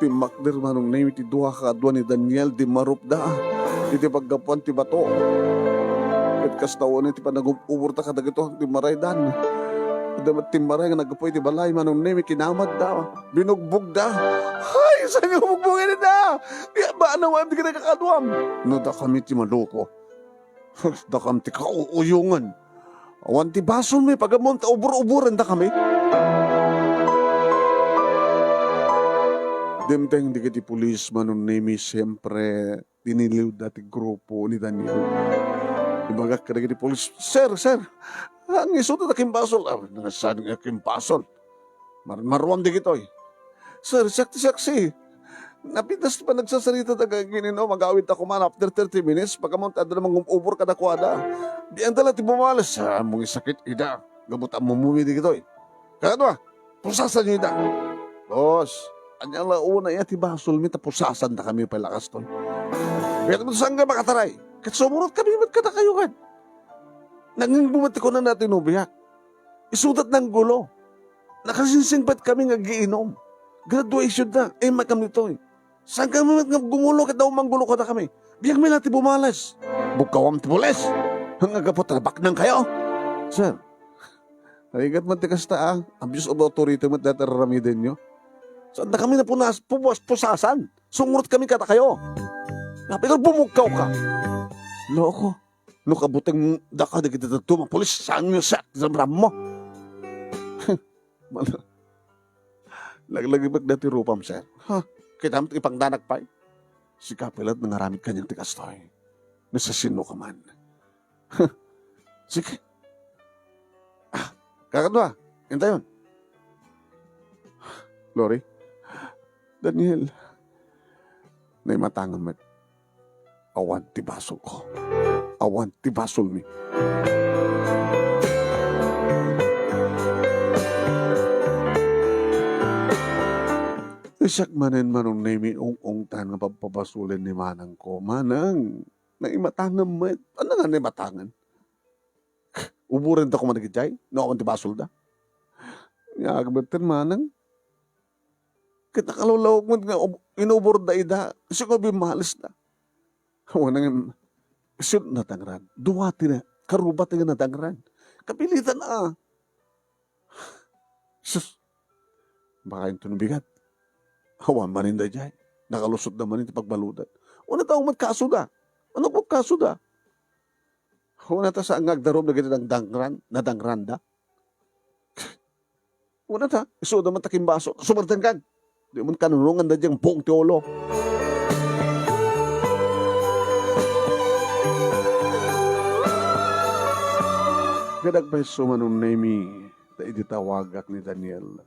Ti makder manong name ti duha ka adwa ni Daniel di marup da. Iti paggapuan ti bato. Kat kastawan ti panagumubur ta kadagito ti maraydan. Damat ti maray nga nagapoy ti balay manong name kinamad da. Binugbog da. Ay, saan nga bugbugin da? Kaya ba naman di ka nakakadwam? No da kami ti maloko. Da kami ti kauuyungan. Awan ti baso may pagamon ta ubur-uburan da kami. Demteng di ka ti pulis manong name siyempre diniliw dati grupo ni Daniel. Ibagak ka di polis, Sir, ang iso na kimbasol. Nangasan nga kimbasol. Marwam di kitoy. Sir, saksi. Napitas pa nagsasarita taga ginino, mag-awit ako man after 30 minutes, pagkamount adra namang umubor ka na kuwada. Di ang tala ti bumalas, mong isakit ida. Gamot ang mumumi di kitoy. Kaya ba, pusasan niyo ida. Boss, anyang launa iya ti basol mi, tapusasan na kami palakas toy. Kaya naman saan ka makataray? Kat sumurot kami, ba't ka na kayo kan? Nanging bumati ko na natin ubiyak. Isudat ng gulo. Nakasinsing ba't kami nag-iinom? Graduation na, makam nito eh. Saan kami gumulo, kat daw manggulo ka na kami? Biyang may natin bumalas. Bukaw ang tibules. Hanggang kapot, tabak nang kayo. Sir, haligat man tikas ta abuse of authority mo dataramidin nyo. Saan na kami na pusasan? Sungurot kami kata kayo. Pero bumukaw ka. Loko. No kabutang daka di kita tatuma. Polis, saan nyo sa ram mo? Laglagi ba't dati rupam, sir? Ha? Kita mo ipang danak pa. Si kapilat nangaramid kanyang tikastoy. Nasasino ka man. Sige. Kakadwa. Hinta yun. Lori. Daniel. Naimatangan mo. Awan ti basol ko. Awan ti basol mi. Isak manen manong nami ung tan nga pagpapasulin ni manang ko. Manang, naimatangan mo. Ano nga naimatangan? Uburin ta ko managitay? No, awan ti basol da? Yagbatin manang. Kita kalulawag mo nga inubor da ida. Kasi ko bimalis na. Wanang isun na tangran. Duwati na. Karubat na tangran. Kapilitan na. Sus. Baka yung tunubigat. Hawan manin da dyan. Nakalusot naman ito pagbaludan. Una taong magkasuda. Ano po kasuda? Una ta sa angag darom na ganit ang dangran. Na dangranda. Una ta. Iso naman taking baso. Sumartan kag. Di man kanunungan da dyan buong tiolo. Gadag pa sumanong nami na iditawagak ni Daniel.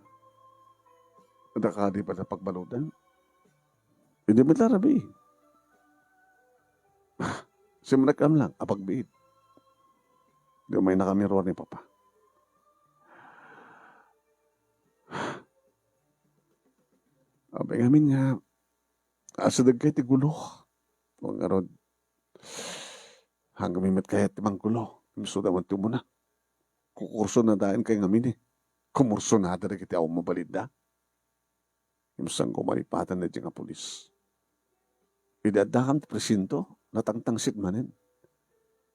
Nadakadi pa sa pagbaludan. Hindi mo larabi. Simanakam lang, apagbiit. Di may nakamiro ni Papa. Abay ngamin nga, asadag kayo ti gulo. Mga rod, hanggang mimat kaya timang gulo. Misuda man ti mo na. Kukurso na daan kay ngamin eh. Kumurso na dara kiti ako mabalid na. Imsang kumalipatan na dyan nga polis. Idadakam ti presinto, natangtangsit manin.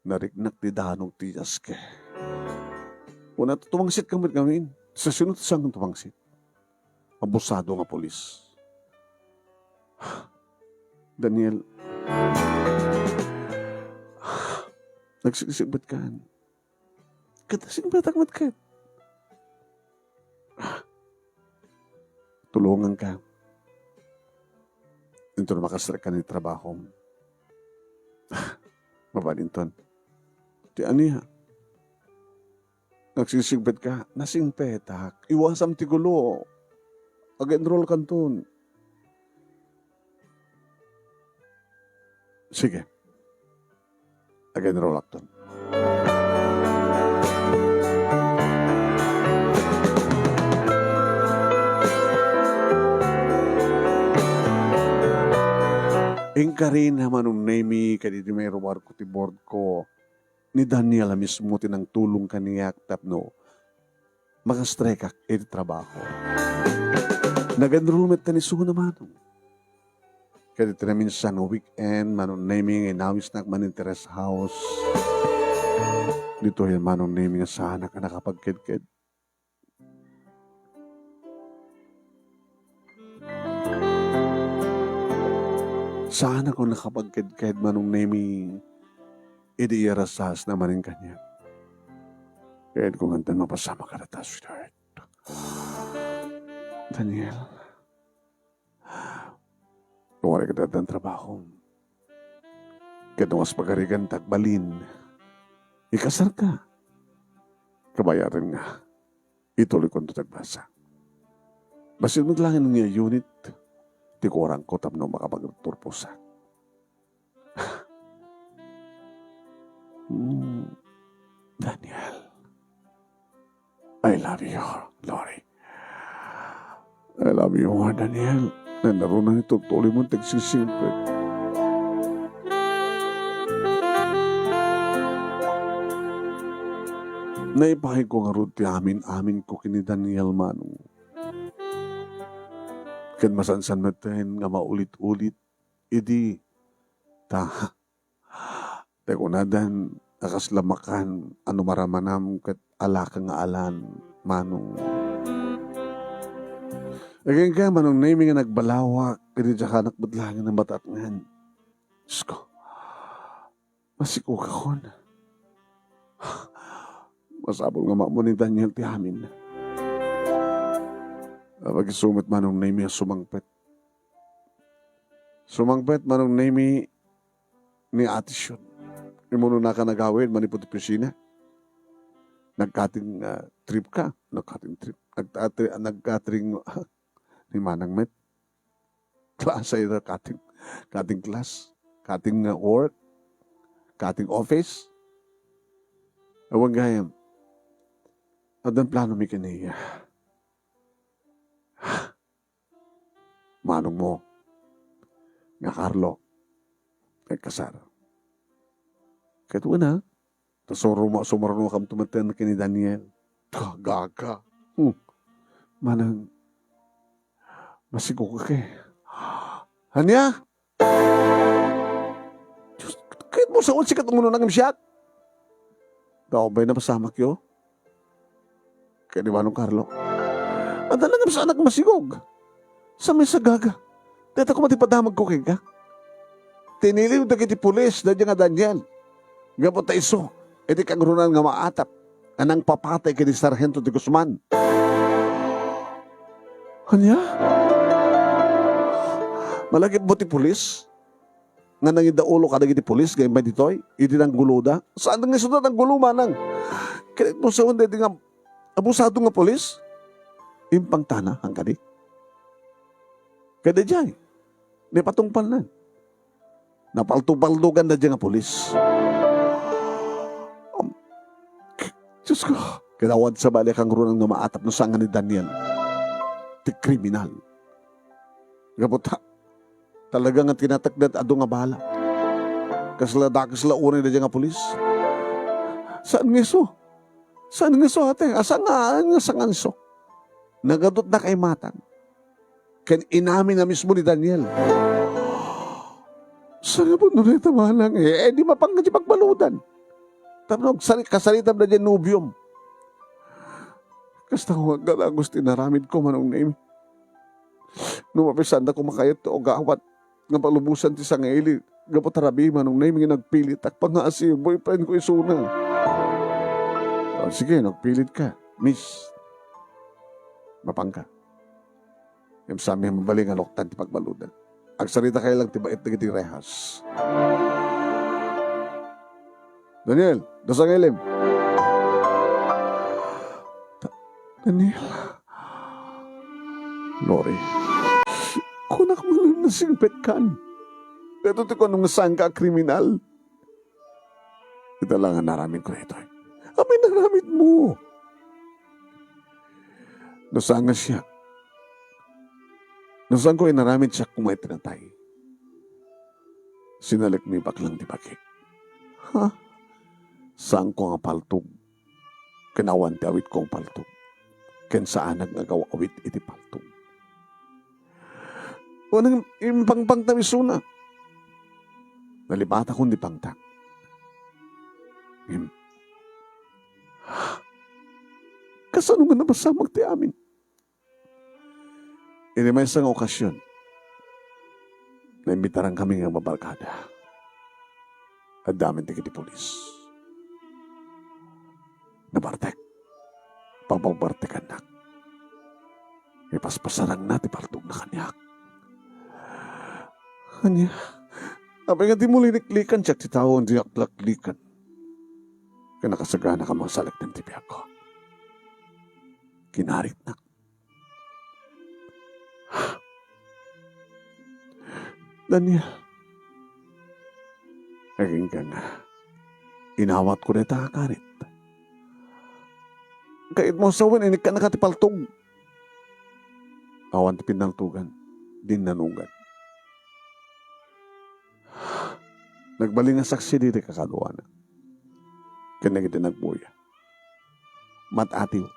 Narignak ti danog ti yaske. Una tumangsit kamit ngamin. Sa sunod sang tumangsit. Abusado nga polis. Daniel, nagsisigbat ka. Katasigbat akmat ka. Tulungan ka. Ito na makasarap ka ng trabaho. Mabalinton. Di aniha. Nagsisigbat ka. Nasing petak. Iwasam ti gulo. Ag-enroll kanton. Sige. Ag-enroll akton. Ingka rin naman nung name kaditi may ruwar ko ti board ko ni Daniel mismo tinang tulong kaniyak tapno makastreka iti trabaho. Nag-enrollment na ni Suho naman. Kaya dito na minsan weekend, manong naming inawis na maninteres house. Dito yan manong naming sana ka nakapagkid-kid. Sana ko nakapagkid-kid manong naming idiarasas na maning kanya. Kaya kung antan mapasama ka na ta, sweetheart. Daniel, kung wala ka datang trabaho, katungas pagarigan tagbalin, ikasar ka. Kabayaran nga, ituloy ko ito tagbasa. Basin mo lang ng unit, di ko orang ko tamno makapagturpusa. Daniel, I love you, Lori. I love you more, Daniel. Naroon ito, tuloy mo tagsisimpit. Naipahay ko nga rin ti amin ko kini Daniel Manong. Kan masansan natin nga maulit-ulit, idi, teko na dan, nakaslamakan, ano maramanam kat alaka nga alan, Manong. Again ka, Manong naming nga nagbalawak, kaya dyan ka nakbadlangin ng batat ngayon. Diyos ko, masiko ka kon. Masabol nga mo ni Daniel ti amin. Pag-sumit Manong naming sumangpet. Sumangpet Manong naming ni atisyon. Imuno na ka nagawin, manipot pisina. Nagkating trip ka. Nagkating trip. Nagkatring ni Manang Met. Class ay kating class. Kating work. Kating office. Awang gayam. Adan plano mi kaniya. Manong mo. Nga Carlo. Nagkasar. Kahit na. Sumarunong kam tumatan kini Daniel. Gaga. Manang. Masigo ka kay. Hanya? Kahit mo sa sikat mo nang imsyak. Daw ba'y napasamak yo? Kaya di Manong Carlo. Ang talagang sa anak masigog. Sa may sagaga. Dito ko matipadamag ko kay ka. Tiniliw na kiti pulis na nga Daniel. Gapot ta iso. E di kagrunan nga maatap. Anang papatay kini Sargento de Guzman. Hanya? Malagip mo ti pulis? Nga nang idaulo ka na kiti pulis. Gayang ba ditoy? Iti nang guluda? Saan nga sunod ang gulo manang? Kaya mo sa unday di nga abusado nga pulis? Impang tana ang kadik. Kada dyan. Di patungpal na. Napalto-paldugan na dyan nga pulis. Diyos ko. Kinawad sa balik ang runang na maatap no sanga ni Daniel. Ti kriminal. Gaputa. Talagang nga tinatakdat ado nga bala. Kasla unay na dyan nga pulis. Saan nga iso? Saan nga iso ate? Asa nga iso? Nagadot na kay matang. Kan inamin na mismo ni Daniel. Saan nga po nung nitamanang di mapangga di pagbaludan. Tapos kasalitan na dyan nubium. Kasta ko agad agos tinaramid ko manong name. Numapisan na kumakayat to o gawat. Nga palubusan ti Sangeli. Gapot harabi manong name nga nagpilit. Takpa nga si boyfriend ko isuna. Sige, nagpilit ka. Miss. Mapangka. Yung sabi mabaling aloktan ti pagbaludan. Ang sarita kayo lang tibait na kiti rehas. Daniel, dasang ilim. Daniel. Lori. Kunak mo lang nasingpet kan. Ito ti ko nung saan ka kriminal. Ito lang ang naramid ko ito. Amin naramid mo. Nasaan nga siya. Nasaan ko inaramid siya kung may tinatay. Sinalik ni baklang di bakit. Ha? Saan ko nga paltog? Kinawan ti awit kong paltog. Ken saan nagagawa awit iti paltog. O nang impangpang tamisuna. Nalibata kong di pangtang. Kasano nga nabasamag ti amin? Ini may isang okasyon na imbitaran kami ng mabarkada. At damin ti kiti pulis. Nabartek. Pagbabartekan na. Ipaspasarang na ti paltog na kanyak. Kanya. Abay nga di mo liniklikan siya ti tao ang diaklaklikan. Kaya nakasagana ka mga salak ng tibiyag ko. Kinarit na. Daniel. Naging ka nga. Inawat ko na itakarit. Kahit mo sawan, inik ka nakatipaltog. Awan tipin ng tugan. Din nanugan. Nagbaling nga saksi dito kakaluan. Kaya kita nagbuya. Matatiw.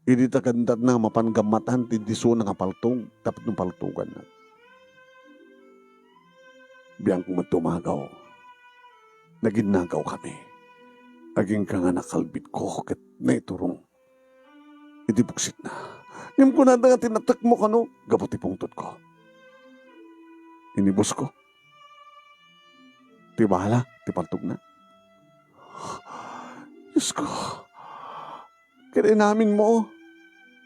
Hindi takantat na mapanggamatan ti diso nga paltog. Dapat ng paltugan na. Biyang kung matumagaw. Naginagaw kami. Aging ka nga nakalbit ko kat naiturong. Itibuksit na. Ngayon ko na nga tinatak mo kano. Gabuti pungtot ko. Inibos ko. Tibahala, tipaltog na. Diyos ko. Kaya namin mo.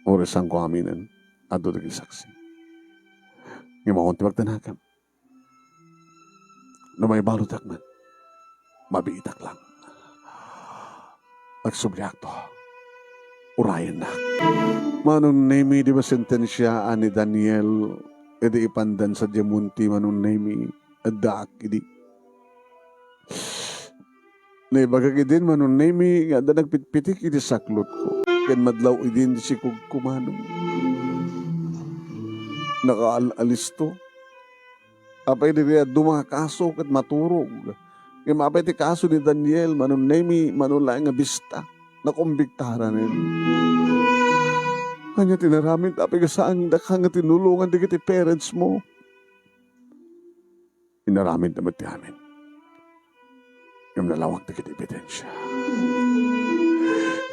Oresan ko aminan. Ado naging saksi. Ngayon mo akong tibagtanakam. Na may balutak man. Mabiitak lang. Nagsubliak to. Urayan na. Manong name di ba sentensyaan ni Daniel edi ipandan sa Diamunti manong name adak idi. Naibagag idin manong name nga da nagpitpitik idi saklot ko. Ken madlaw idin si kumanong. Nakaalis to. Apay di kaya dumakaso kat maturog. Yung mapay ti kaso ni Daniel, manong nemi, manong nga bista, nakumbiktaran nil. Kanya tinaramin, tapay ka saan dakang nga tinulungan di kiti parents mo. Inaramin naman ti amin. Yung nalawag di kiti ebidensya.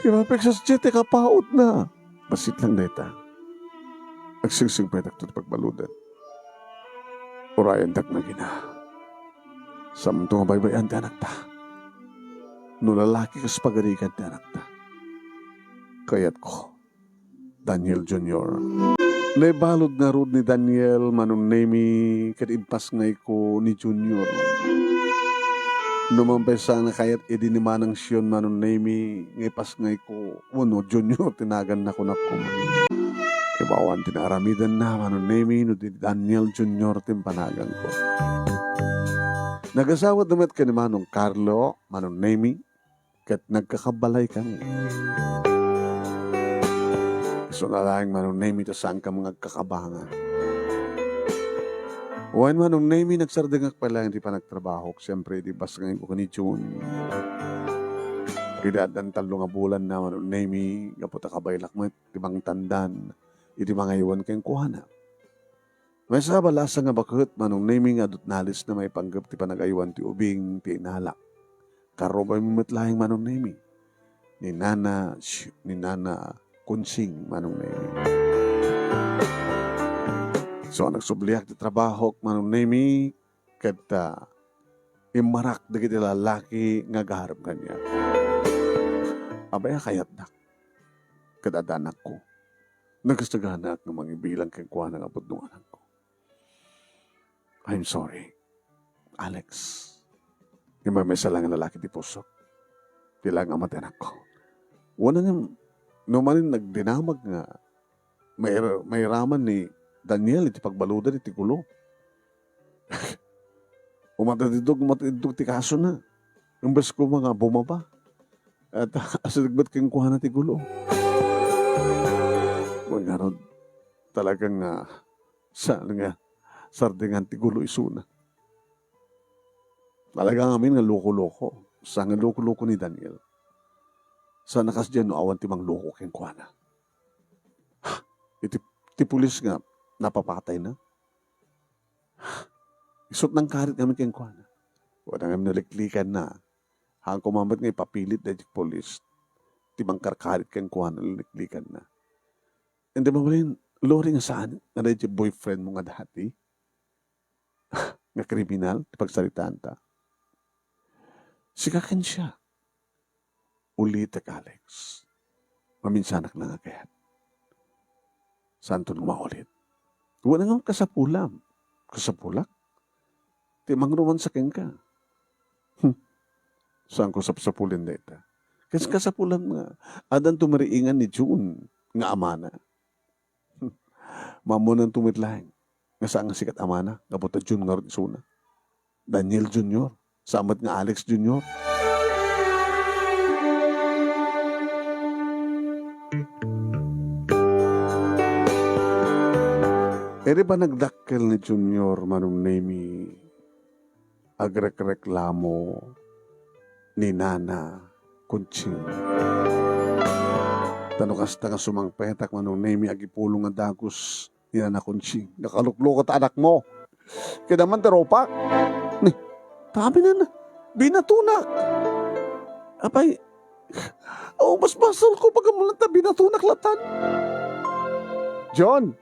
Yung mapay ka sa jete kapaot na. Basit lang neta. Agsingsing petak to pagbaludan. Urayan dak na gina. Samto nga baybayan ti anak ta. No lalaki kas pagarikan ti anak ta. Kayat ko, Daniel Jr. Naibalod nga rod ni Daniel manong nemi kadimpas ngay ko ni Junior. Numampesa na kayat edi ni manang siyon manong nemi ngay pas ngay ko uno Junior tinagan na ko na ko. Ibawan tinaramidan na manong nemi no di Daniel Jr. timpanagan ko. Nag-asawa damat ka ni Manong Carlo, Manong Nemi, kat nagkakabalay kami. So nalang Manong Nemi, to saan ka mga kakabangan. Wan Manong Nemi, nagsardangak pala, hindi pa nagtrabaho. Siyempre, di bas ngayon ko ni June. Kidadan talo nga bulan na Manong Nemi, kaputa kabaylak mo, ibang tandan, iti mga iwan kayong kuhana. May sabalasa nga bakit manong naming adot nalis na may panggap ti panagaywan ti ubing ti inalak. Karo ba mimatlahing manong naming? Ni Nana Kunsing manong naming. So nagsubliak ti trabaho manong naming kata imarak di kiti lalaki nga gaharap kanya. Abaya kayat na. Kadadanak ko. Nagkastaganak ng mga ibilang kay kuha ng abot ng anak ko. I'm sorry, Alex. Yung may salang lalaki di puso. Tila nga matanak ko. Wala nga, numanin nagdinamag nga, may raman ni Daniel iti pagbaludan iti gulo. Umatadidog ti kaso na. Yung bas ko mga bumaba. At asadagbat kayong kuha na ti gulo. Huwag nga ron, talagang saan nga, sardingan ti gulo isuna. Talagang amin nga loko-loko. Sa nga loko-loko ni Daniel. Sa nakas dyan no awan ti mang loko keng kuana. Iti pulis nga napapatay na. Isot ng karit kami kayong kuha na. Wala nga naliklikan na. Hang kumamat nga ipapilit na yung polis. Tibang karkarit kayong kuha na naliklikan na. Hindi mo rin, lori nga saan, nga na yung boyfriend mo nga dati. Nga kriminal, pagsalitaan ta. Sikakin siya. Ulit Alex. Maminsanak na nga kaya. Saan ito maulit? Wala nga kasapulam. Kasapulak? Timang ruman sa ka. Saan ko sapulin na ita? Kasi kasapulam nga. Adan tumariingan ni June nga amana. Mamunan tumitlahin. Nga saan nga sikat amana? Kaputa June nga rin isuna. Daniel Jr. Samat nga Alex Jr. Eri ba nagdakkel ni Junior manong nemi agrek-reklamo ni Nana Kunching. Tanukas ta nga sumangpetak manong nemi agipulong nga dagos ni Nana Kunching. Nakaluklukot anak mo. Kaya naman teropak. Ni, tabi na. Binatunak. Apay, mas basol ko pag amulanta binatunak latan. John.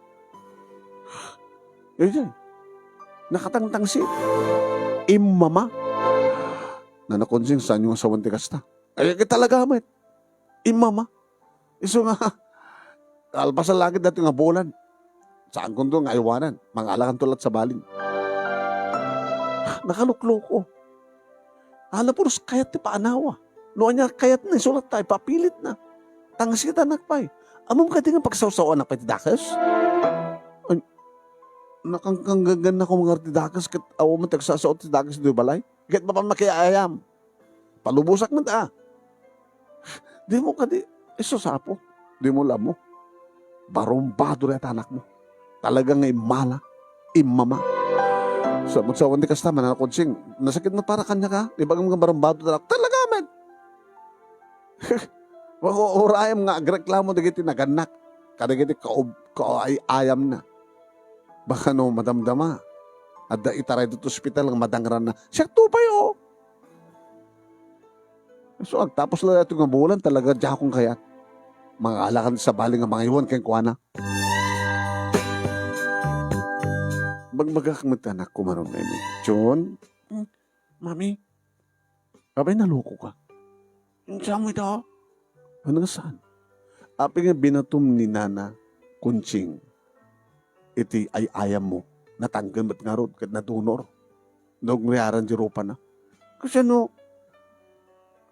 Yan. Nakatangtang si Imama. Na nakonsing saan yung asawan ti kasta. Ay, talaga amat. Imama. Iso nga, kalpasan lagi dati nga bulan. Saan kundo nga iwanan. Mga alakan tulat sa baling. Nakalukloko. Alam po, kayat ti paanawa. Noon niya kayat na, sulat tayo, papilit na. Tangas kita nakpay. Amom ka di nga pagsawsawan na pa ti dakas? Nakanggagan na ko mga artidakas kat awo mo tagsasaot ti dakas di balay. Kat pa makiayam. Palubusak man ta. Di mo ka di, sapo. Di mo lamo. Barumbado rin anak mo. Talagang imala. Imama. Sa magsawan di kasta man konsing. Nasakit mo para kanya ka. Di ba mga barumbado talaga man. Urayam nga agreklamo di kiti naganak. Kada kiti kaayam na. Baka no madamdama. At da itaray dito hospital ng madangran na. Siya tupay o. So agtapos lang ito ng bulan talaga diya akong kayat. Mga alakan sa baling ng mga iwan kayong kuwana. Bagbagak matanak ko maroon na ini. John? Mami? Abay naluko ka. Saan mo ito? Ano nga saan? Api nga binatum ni Nana Kunching. Iti ay ayam mo. Natanggan ba't nga ron? Kat nadunor. Nagriyaran di ropa na. Kasi ano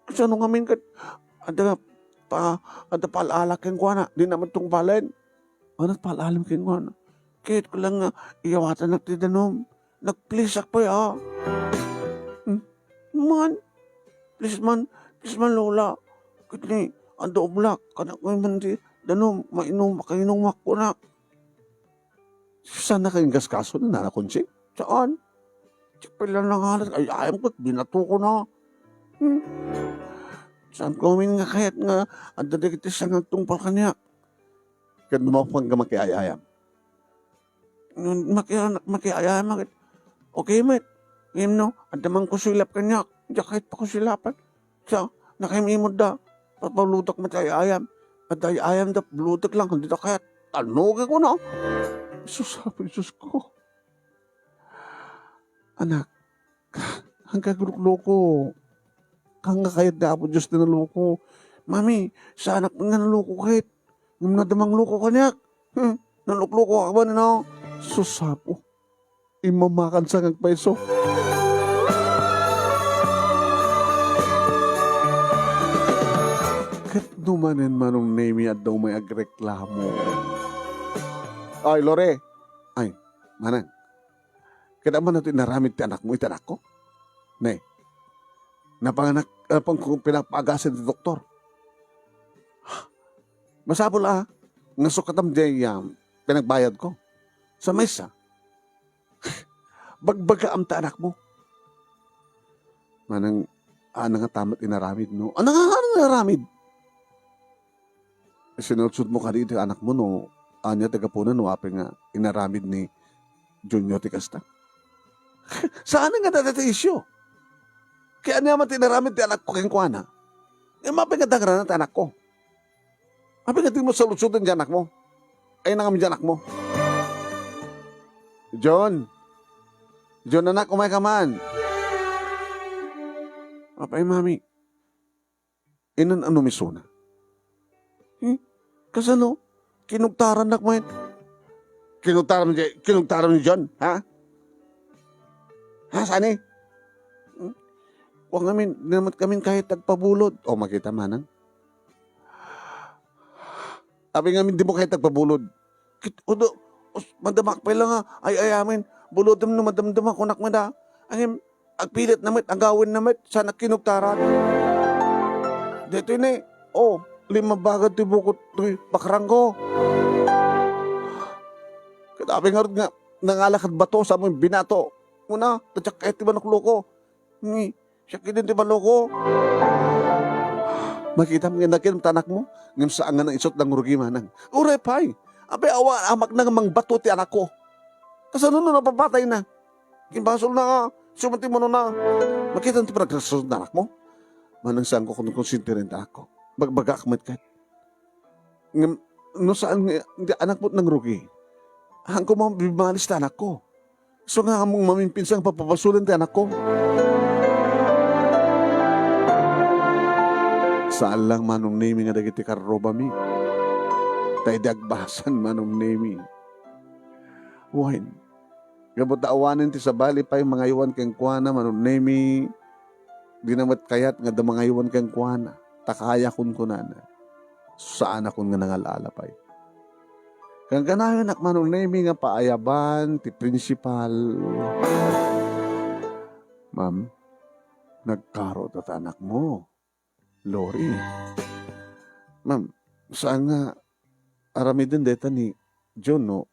ngamin kat ada paalala keng kuana. Di naman tong balen. Ano paalalam keng kuana? Kahit ko lang iyawatan na ti danom. Nagplisak pa ya. Man. Please man lola. Kahit ni ando oblak. Kanak ko man di danom. Makainom ako na. Saan na kayong gaskaso na nanakunsi? Saan? Siyempre lang halat. Ay, ayam ko. Binato ko na. Saan ko nga kahit nga ang dadagiti siya ng tungpal kanya. Kaya dumapang ka makiayayam. Makiayayam. Okay, mate. Ngayon no, ang damang kusilap kanya. Diya kahit pa kusilapan. Siya, nakaimimod da. Papalutok makiayayam. At ayayam da, blutok lang. Hindi da kahit. Tanugin ko na. Sabi, Diyos ko. Anak, hanggang loko. Hanggang kahit na po Diyos na naloko. Mami, sa anak nga naloko kahit. Yung nadamang loko kanyak. Nalukloko ka ba na? Susapo. Imamakan sa ngagpaiso. Kat dumanin manong nemi at daw may agreklamo. Ay, Lore. Ay, manang. Kada man natin naramid ti anak mo, itanak ko? Ne. Napanganak, pinapagasan ti doktor. Masabol nga sukatam di pinagbayad ko. Sa mesa. Bagbaga am ta anak mo. Manang, nga tamat inaramid, no? Ano nga naramid? Sinutsud mo ka dito anak mo, no? anya tagapunan no apay nga inaramid ni Junior Ticasta. Saan nga dati isyo? Kaya niya man tinaramid ti anak ko keng kuana. Yung mapay nga dagran ti anak ko. Mapay nga di mo salusudan di anak mo. Ay nangam di anak mo. John, anak, umay ka man. Apay, mami, inan ano misuna? Kasano? Kinugtaran nak mo yun. Kinugtaran ni John, ha? Ha, saan eh? Huwag namin, namat kami kahit tagpabulod. O, makita manang. Abi ngamin, di mo kahit tagpabulod. Udo, madamak pa lang nga, ay amin, bulodam na madamdam ako nakmada. Ang agpilit namit, agawin namit, sana kinugtaran. Dito yun eh, 5 bagad ti bukot ti bakrang ko. Kadabi nga nangalakad bato sa among binato. Una, tatsak kahit ti manok loko. Siya din ti maloko. Makita mo nga nakin tanak mo, ngam saan nga nang isot ng rugi manang. Uray pay, abay awa amak na nga mang bato ti anak ko. Kasano na napapatay na. Kimbasol na nga, sumanti mo na. Makita ti panagrasos na anak mo. Manang saan ko kung konsintirin ta ako. Bagbagak mat kahit. No saan nga, hindi anak mo nang rugi. Hang ko mabimalis ta anak ko. So nga mong mamimpinsang papapasulan ti anak ko. Saan lang manong naming nga dagiti karoba mi. Tay dagbasan manong naming. Wine. Gabot awanin ti sa bali pa yung mga iwan keng kuana manong naming. Di namat kayat nga da mga iwan keng kuana. Takaya kun kunana. Saan akong nga nangalalapay. Kang kanayon ak manong naming nga paayaban ti principal. Ma'am, nagkaro at anak mo. Lori. Ma'am, saan nga aramidin deta ni John, no?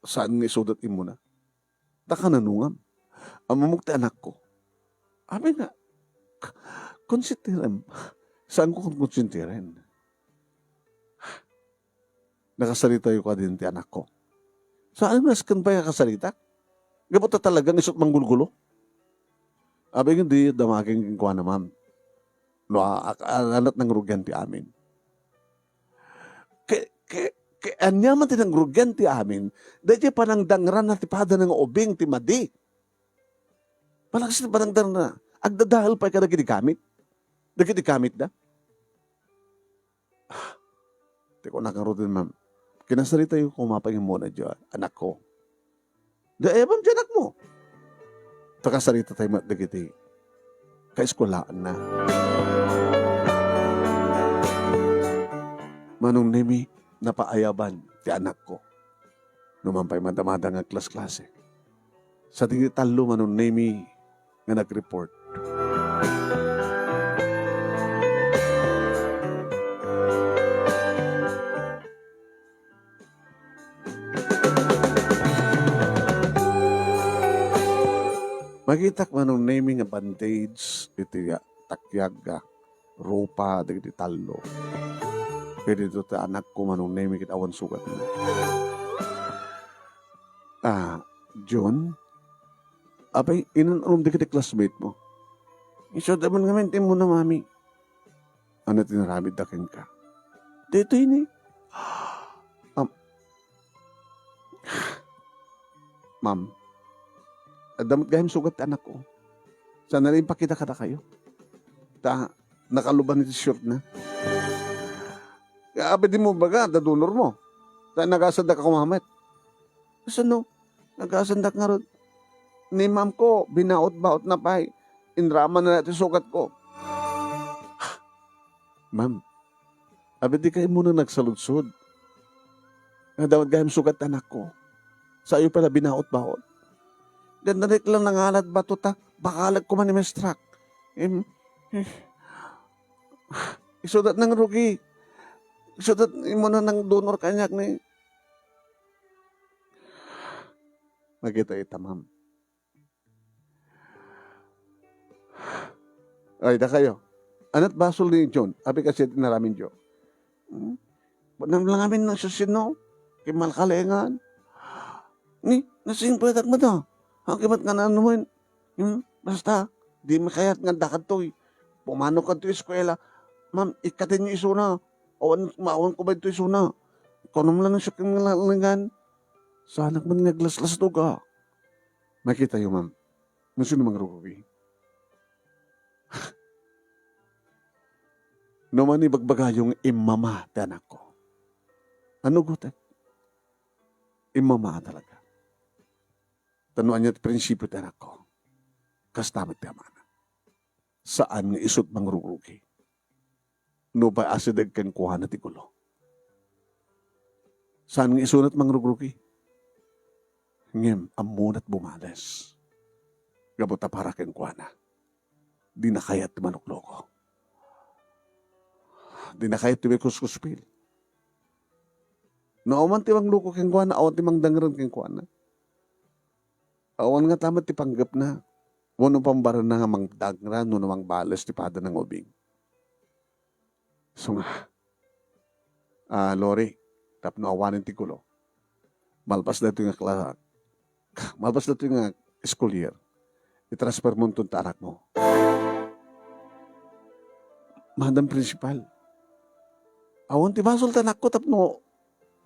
Saan nga isudat mo na? Taka nanungam. Amamukti anak ko. Abi nga, konsentiren. Saan ko konsentiren? Nakasalita yung ka din ti anak ko. Saan mas kan pa yung kasalita? Gabot na talagang isot manggulgulo? Abi nga di damaging kuha na ma'am. No, alat ng rugyan ti amin. Anya man ti ng rugyan ti amin, dahil panang dangran na ti pada ng obing ti madi. Palakas ti panang dangran na, agdadahal pa ka dagiti kamit. Dagiti kamit da. Di ko nakaroon ma'am. Kinasalita yung kumapagin mo na dyan, anak ko. Dahil ma'am dyan anak mo. Takasalita tayo dagiti. Kaiskulaan na. Manong nemi, napaayaban ti anak ko. Numampay madamada nga klas-klase. Sa tingin talo manong nemi nga nag-report. Magitak manong nemi nga bandage, iti takyag, ropa, iti talo. Pwede ito ta anak ko manong nemi kit awan sukat mo. John? Abay, inanong di kiti classmate mo. Iso daman ngamin mo na, mami. Ano tinaramid dakin ka? Dito ini. Ma'am, damot gayam sugat anak ko. Sana rin pakita kada kayo. Nakaluban ito short na. Abay di mo baga, dadunor mo. Nagasandak ako mahamat. Sano? Nagasandak nga ron. Ni ma'am ko, binaot-baot na pa'y. Inrama na natin sugat ko. Ma'am, abay di kayo muna nagsaludsod. Damot gayam sugat anak ko. Sa iyo pala binaot-baot. Gandarik lang nangalad ba ito ta? Bakalag ko man ni Mestrak. Isudat ng rugi. Isudat mo na ng donor kanyak ni. Magkita ita, ma'am. Ay, da kayo. Anat basol ni John. Abi kasi tinaramin John. Nang lang amin ng susino. Kimal kalengan. Ni, nasing pwetak mo to. Ang kimat nga na naman. Basta, di makayat nga dakat to. Pumano ka to eskwela. Ma'am, ikatin niyo isuna. Mawan ko ba ito isuna? Konom lang siya kang lalangan. Sa anak man naglaslas to ka. Makita yun, ma'am. Nasa namang rukubi. Naman ibagbaga yung imama ta anak ko. Ano gutek? Imama talaga. Tanuan niya prinsipyo ta anak ko. Kastamit ti amana. Saan nga isot mang rurugi? No ba asidag kan kuha na ti kulo? Saan nga isunat mang rurugi? Ngem, amunat bumales. Gabuta para kan kuha na. Di na kayat ti manukloko. Di na kayat ti may kuskuspil. Nauman ti mang luko kan kuha na, awan ti mang dangran kan kuha na. Awan nga tamat ti panggap na. Wano pambaran na nga mang dangran, no namang balas ti pada ng ubing. So nga, Lori, tapno awanin ti kulo. Malpas na ito nga malpas na ito nga school year. I-transfer mo itong tarak mo. Madam Principal, awan ti basol tanak ko tapno,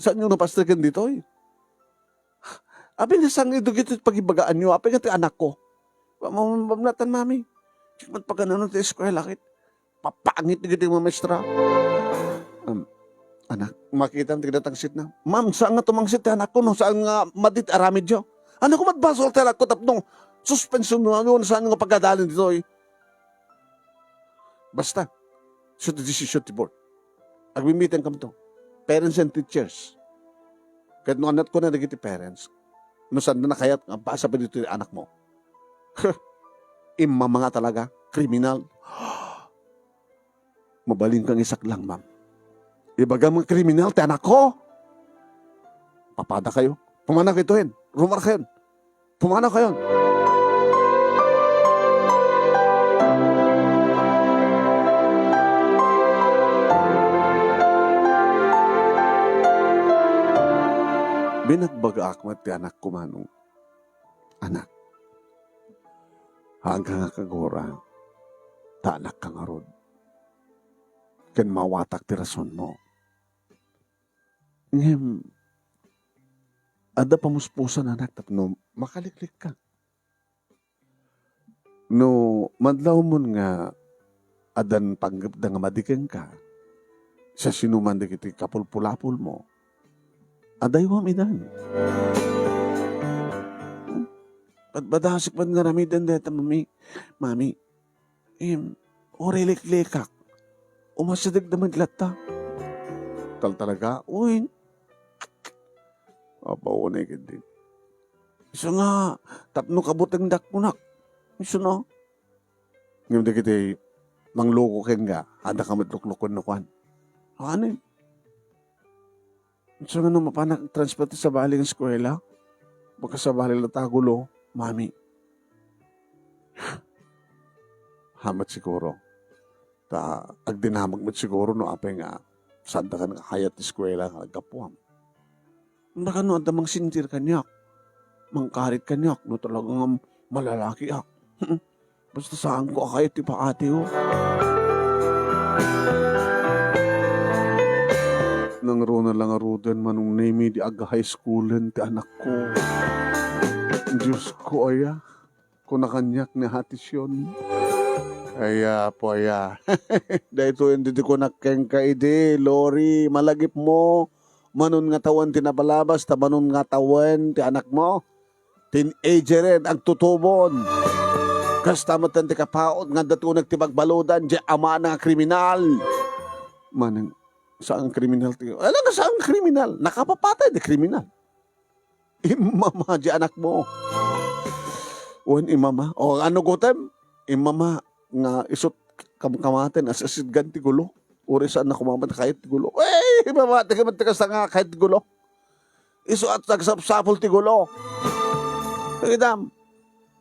saan nyo napastrikan dito eh? Abi na sang ito gito pagibagaan nyo, abi nga ti anak ko. Mamamnatan, mami. Sikmat pag ano ti eskwela kit. Papangit na gito yung mga maestra. Anak, makita ang tigadatangsit na. Ma'am, saan nga tumangsit anak ko? No? Saan nga madit aramid yo? Ano ko matbasol tayo ko tapnong suspension no? Ano saan nga pagkadalin dito eh? Basta, so the decision ti board. Agmimitan kam to. Parents and teachers. Kahit nung anak ko na nagiti parents, no saan na nakayat, ang basa pa dito yung anak mo. Mga talaga, kriminal. Mabaling kang isak lang, ma'am. Ibaga mga kriminal, ti anak ko. Papada kayo. Pumana kayo itohin. Rumar kayo. Pumana kayo. Binagbaga akmat ti anak ko manong. Anak. Hanggang kagora, tanak ka nga rod. Ken mawatak ti rason mo. Ngem, ada pamuspusan anak tapno makaliklik ka. No, madlaw mo nga adan panggap da nga madiken ka. Sa sinuman di kiti kapulpulapul mo. Aday wam idan. Badasik man nga ramidan deta, mami. Mami, orelik-lekak. Umasadag naman lata. Tal talaga, uy. Apaunay ka din. Isa nga, tapno kabutang dakpunak. Isa na. Ngayon na kita, mangloko ken nga, ada ka matluklukon na kwan. Ano? Isa nga nung mapanak transport sa baling eskwela. Baka sa baling latagulo. Mami, hamat siguro. Agdinamag mat siguro no apay nga sanda ka nakahayat ni eskwela nga nagkapuam. Baka no adamang sintir kanyak, mangkarit kanyak, no talagang malalaki ak. Basta saan ko akayat ti paati ho. Nang rona lang arudan manong name di aga high schoolan ti anak ko. Diyos ko, aya. Kung nakanyak ni hatis yun. Aya po, aya. Dahito hindi ko nakengka ide, Lori, malagip mo. Manon nga tawan tinapalabas, manon nga tawan ti anak mo. Teenager rin, ang tutubon. Kastamatan ti kapaot, nga dato nagtibagbalodan, di ama na kriminal. Manang, saan kriminal? Alam ka saan kriminal? Nakapapatay di kriminal. Imama di anak mo. Uwan imama. O ano gutem? Imama nga isot kamkamaten asasid ganti gulo. Uri saan na kumamat kahit gulo. Eh, imama tigamat tigas nga kahit gulo. Iso at nagsapsapol ti gulo. Pagidam,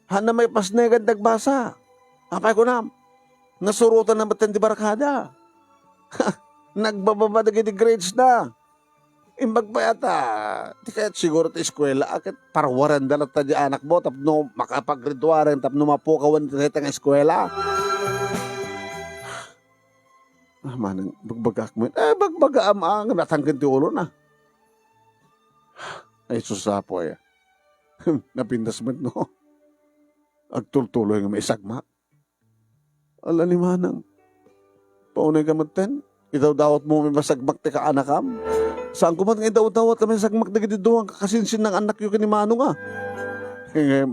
hana may pasnegan nagbasa. Apay ko nam, nasurutan na matan di barakada. Nagbababa na grades na. Imbag pa yata, di kaya't siguro ti eskwela, akit parwaran dalat ta di anak mo, tapno makapagridwaran, tapno mapukawan ti sa eskwela. Ah, manang, bagbagak mo. Bagbaga ang natanggan ti ulo na. Ay, susapo ya. Napindas mo, no? Agtultuloy nga may sagma. Ala ni manang, paunay ka maten, itaw dawat mo may masagmak ti ka anakam. Saan ko man nga dawat-dawat kami sagmak na gitiduang kakasinsin ng anak yung kanimano nga. Ngayon,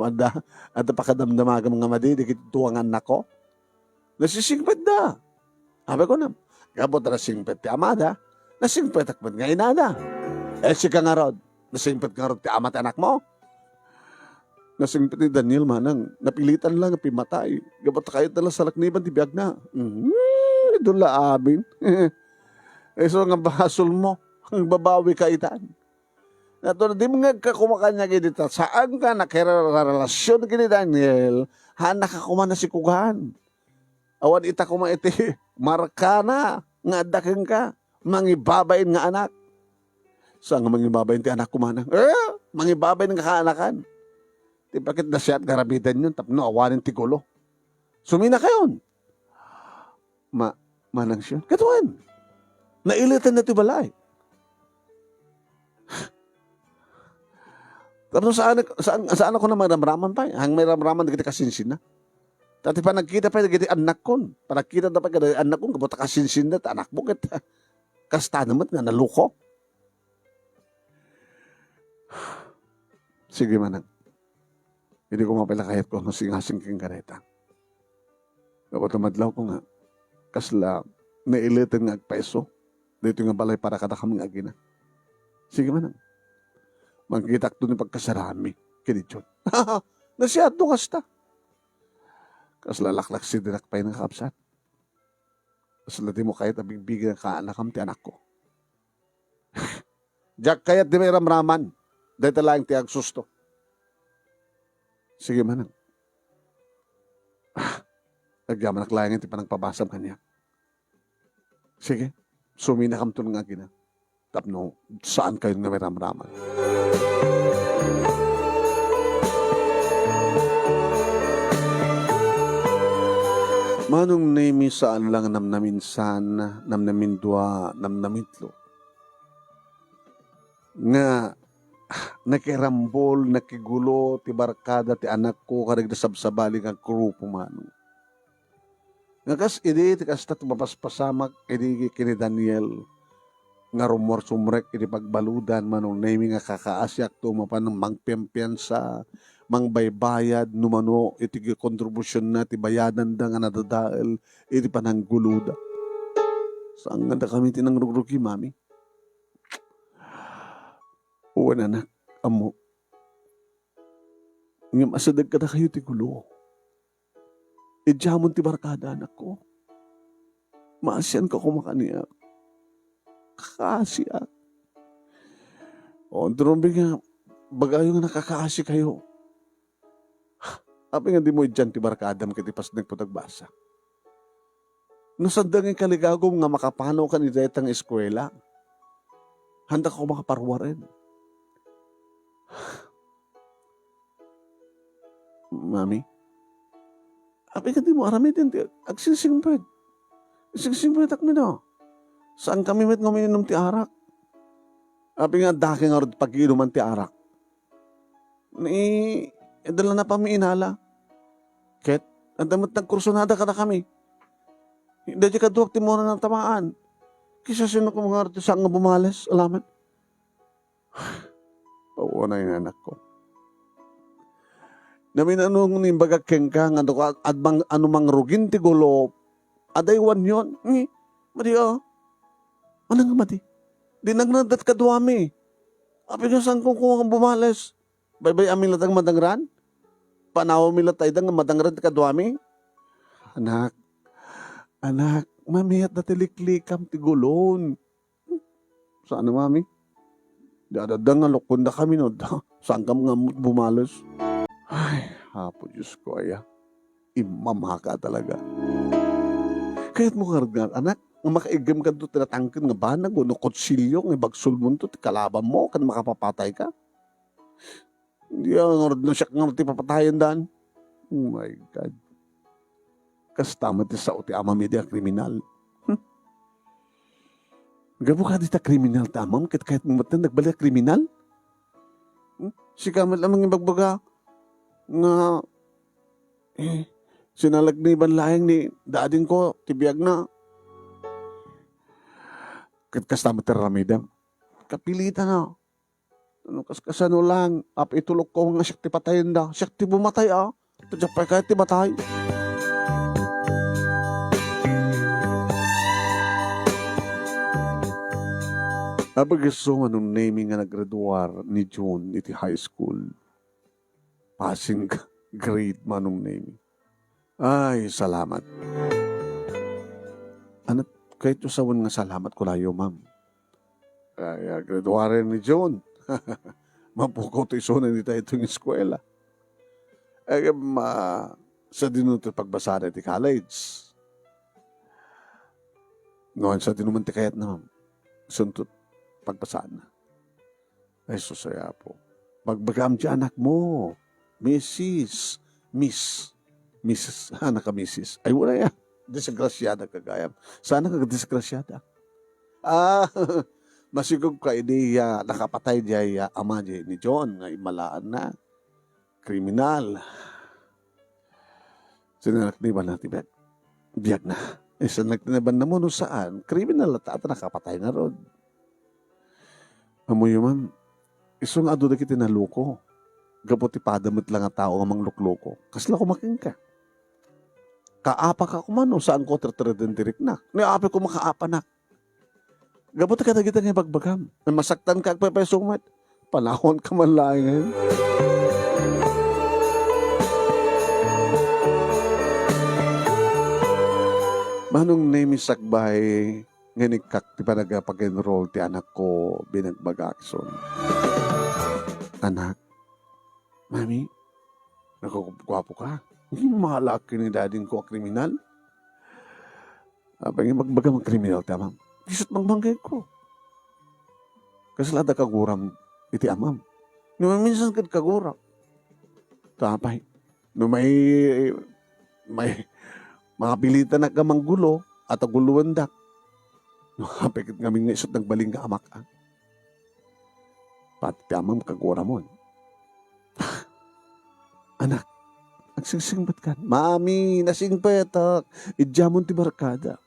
ada pakadamdamaga mga madi, di kitutuang anak ko. Nasisingpet da. Sabi ko na, gabot na nasingpet ti amada, nasingpet akman nga inada. Si ka nga rod, nasingpet nga rod ti amat anak mo. Nasingpet ni Daniel manang, napilitan lang pimatay. Gabot kayo tala sa lakniban ti biyag na. Doon la amin. So nga bahasol mo, ang babawi ka itan. Nato na di mga kakumakanya kinita, saan ka nakirarelasyon kini Daniel, hanak ako man na si Kugan. Awan ita kuma iti, marka na, nga adakin ka, mangibabayin nga anak. Saan nga mangibabayin ti anak kumanang? Mangibabayin nga kaanakan. Di bakit na siya at garabitan yun, tapno awanin ti gulo. Sumina kayon. Manang siya. Katuan. Nailitan na ti balay. Tapos saan ako na may ramraman pa? Hang may ramraman na kita kasinsin na. Tati pa nagkita pa kita anak kon. Pa nagkita na pa kita anak kon. Kabuta kasinsin na. Anak mo kita. Kasta naman nga naluko. Sige manang. Hindi ko mapilakayat ko singasing king kareta. Kapag tumadlaw ko nga. Kasla nailitan nga agpeso. Dito nga balay para kada kaming agina. Sige manang. Magkitak doon yung pagkasarami. Kinityon. Nasiyat doon kasta. Kaslalaklak si dinak pa yung nakapsat. Kasla di mo kahit abigbigin ang kaanakam ti anak ko. Jack kayat di may ramraman. Dahil talang ti agsusto. Sige manang. Nagyaman naklayan ti panang pabasam kanya. Sige. Sumina kam to nga gina. Tapno, saan kayo nga may ramraman? Manong nemi saan lang namnamin sana, namnamin dua, namnamitlo. Nga, nakirambol, nakigulo, ti barkada, ti anak ko, karag na sabsabaling ang grupo manong. Nga kas, ti kasta mapaspasamak, kini Daniel, nga rumor sumrek, pagbaludan, manong nemi nga kakaasyak, tumapan ng mangpempiansa, mangbaybayad, numano, iti kontribusyon na, ti bayadan da nga nadadael, iti panangguluda. Saan nga kami tinangrugrugi, mami? Uwan anak, amo. Nga masadag ka na kayo ti gulo. Idjamon ti barkada anak ko. Maasyan ka kumakaniyak. Kakasiyak. O, drumbi nga, bagayo nga nakakaasi kayo. Api nga di mo dyan ti barkadam kiti pas nagputagbasa. No sandang yung kaligagom nga makapano ka ni detang eskwela, handa ko makaparwarin. Mami, api ka di mo aramitin ti agsisimpad. Agsisimpad akmi no. Saan kami met nga uminom ti arak? Api nga daki nga rin pag-inuman ti arak. Dala na pa mi inala. Ket, ang damot nagkursunada ka na kami. Hindi ka duwag ti mo na ng tamaan. Kisa sino ko mga arti saan nga bumales, alaman. Oo na yung anak ko. Namin anong nimbagak kengkang, anumang rugin ti gulo, adaywan yun. Madi Anong nga madi? Di nagnadat ka duwami. Api nga saan kung bumales? Baybay amin latang madangran? Panaw mi latay dang madangran ti kaduami? Anak, mami at natiliklikam ti gulon. Saan na mami? Dadadang nga lukon na kami no. Saan ka mga bumalos? Ay, hapo Diyos ko aya. Imamaka talaga. Kaya't mo karag anak, Ang makaigam ka doon, tinatangkin nga banag, no kutsilyo, nga bagsul mo to, kalaban mo, kan makapapatay ka. Hindi ang orad na siya nga ti papatayan daan. Oh my God. Kastama ti sa uti ama media kriminal. Gabo ka di ta kriminal tamam, kahit matan nagbalik kriminal. Si kamal lamang ibagbaga nga sinalagniban laeng ni dadin ko, tibiyag na. Kastama ti ramidam. Kapilitan na. Ano kasano lang, itulok ko nga siya ti patayin da. Siya ti bumatay Tadya kahit ti batay. Abagiso nga nung naming nga naggraduar ni June iti high school. Passing grade manong naming. Ay, salamat. Ano, kahit yung sawan nga salamat ko layo, ma'am. Ay, graduarin ni June. Mapukaw to iso na nita itong eskwela. Ay, sa dinuto pagbasa na iti college. Noon sa dinuman ti kayat na, ma'am. Suntot pagbasaan na. Ay, susaya po. Magbagam ti anak mo. Mrs. Anak ka, Mrs. Ay, wala yan. Disgrasyada kagayam. Sana ka disgrasyada. Masigog ka ideya, nakapatay diya ama diya ni John, nga imalaan na. Kriminal. Sinanak ni ba natin, biyag na. Isa nagtinaban na mo no saan, kriminal at nakapatay na ron. Amoy ma'am, isong ado na kita naluko. Gabuti padamit lang ang tao ang manglukloko. Kasla kumaking ka. Kaapa ka kumano, saan ko tirik na. Niapi ko makaapa na. Gabuti ka na kita nga bagbagam. Masaktan ka agpapaysumat. Panahon ka man lang ngayon. Manong name sakbay nganikak ti pa nagpag-enroll ti anak ko binagbagakson. Anak, mami, nakakugwapo ka. Hindi mahalaki ni dading ko ang kriminal. Abang yung magbaga kriminal tamam. Isot mangbanggay ko. Kasi lada kaguram iti amam. Nung minsan kad kaguram. Tapay. Nung may makapilitan na kamang gulo at aguluan dak. Nung kapikit kami nga isot nagbaling ka amak. Pati amam kaguramon. Anak, nagsing-singbat ka. Mami, nasingpetak. Idjamon ti barkada.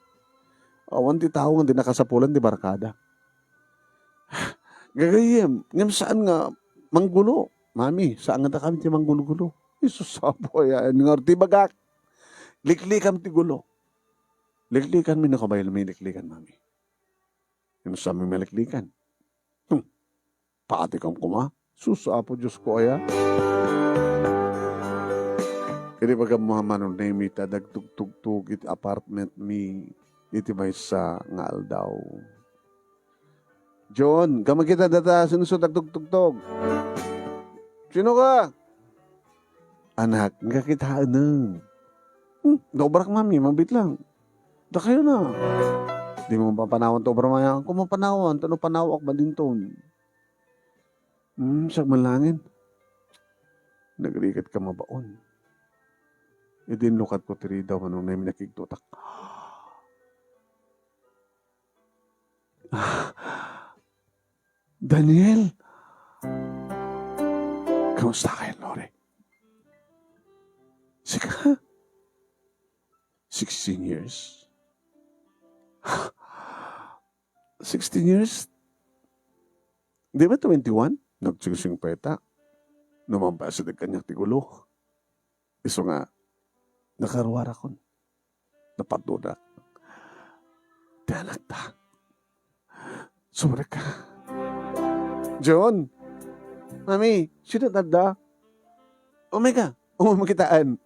Awan ti tao nga di nakasapulan ti barkada. Gagayem, ngam saan nga manggulo. Mami, saan nga kami ti manggulo-gulo? Isus sapo yan. Nga ti bagak. Liklikan ti gulo. Liklikan mi na kabayal may liklikan, mami. Yung sa aming maliklikan. Paati kang kuma. Susapo, Diyos ko aya. Kaya baga mamanong na imita, dagtugtugtug iti apartment mi, iti may sa ngal daw. John, kama kita data, sinusod dagtugtugtog. Sino ka? Anak, nga kita na. Dobrak mami, mabit lang. Da kayo na. Di mo papanawan to, bramaya. Kung mapanawan, tanong panawak ba din to? Siyak malangin. Nagrikat ka mabaon. Idin lukat ko tiri daw anong namin nakiktutak. Daniel! Kamusta kayo, Lore? Sika? 16 years? 16 years? Di ba 21? Nagsigsing peta. Numambasa na kanyang tigulo. Iso nga, nakaruwara ko. Napatuda. Tiyanak ta. Sumre ka. John! Mami, sino tanda? Omega, umakitaan.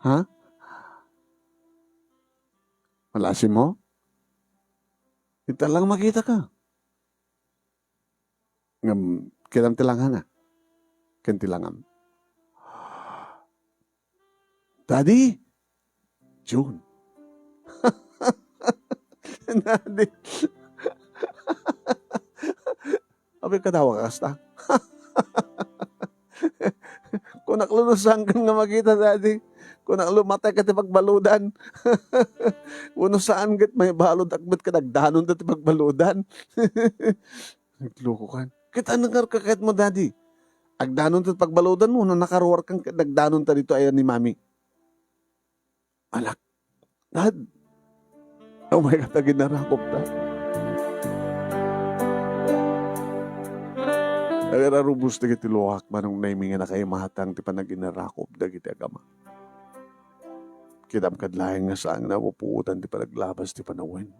Ha? Malasin mo? Kita lang makita ka. Kilam tilangan na. Kintilangam. Daddy, June. Daddy. Abi katawa ka kasta. Kung naklunusan ka nga makita, Daddy. Kung naklumatay ka ti pagbaludan. Uno saan kat may balod akbet ka nagdanon ti pagbaludan. Nagloko kan. Kita nangar kakait mo, Daddy. Agdanon ti pagbaludan mo, no nakaruwar kang nagdanon ta dito ayan ni Mami. Alak. Dad. Oh my God, ginarakop ta. Nagararubos na kiti luhak manong naiming na kayo mahatang ti panaginarakop na kiti agama. Kitam kadlayan nga saan napupuutan ti panaglabas ti panawin.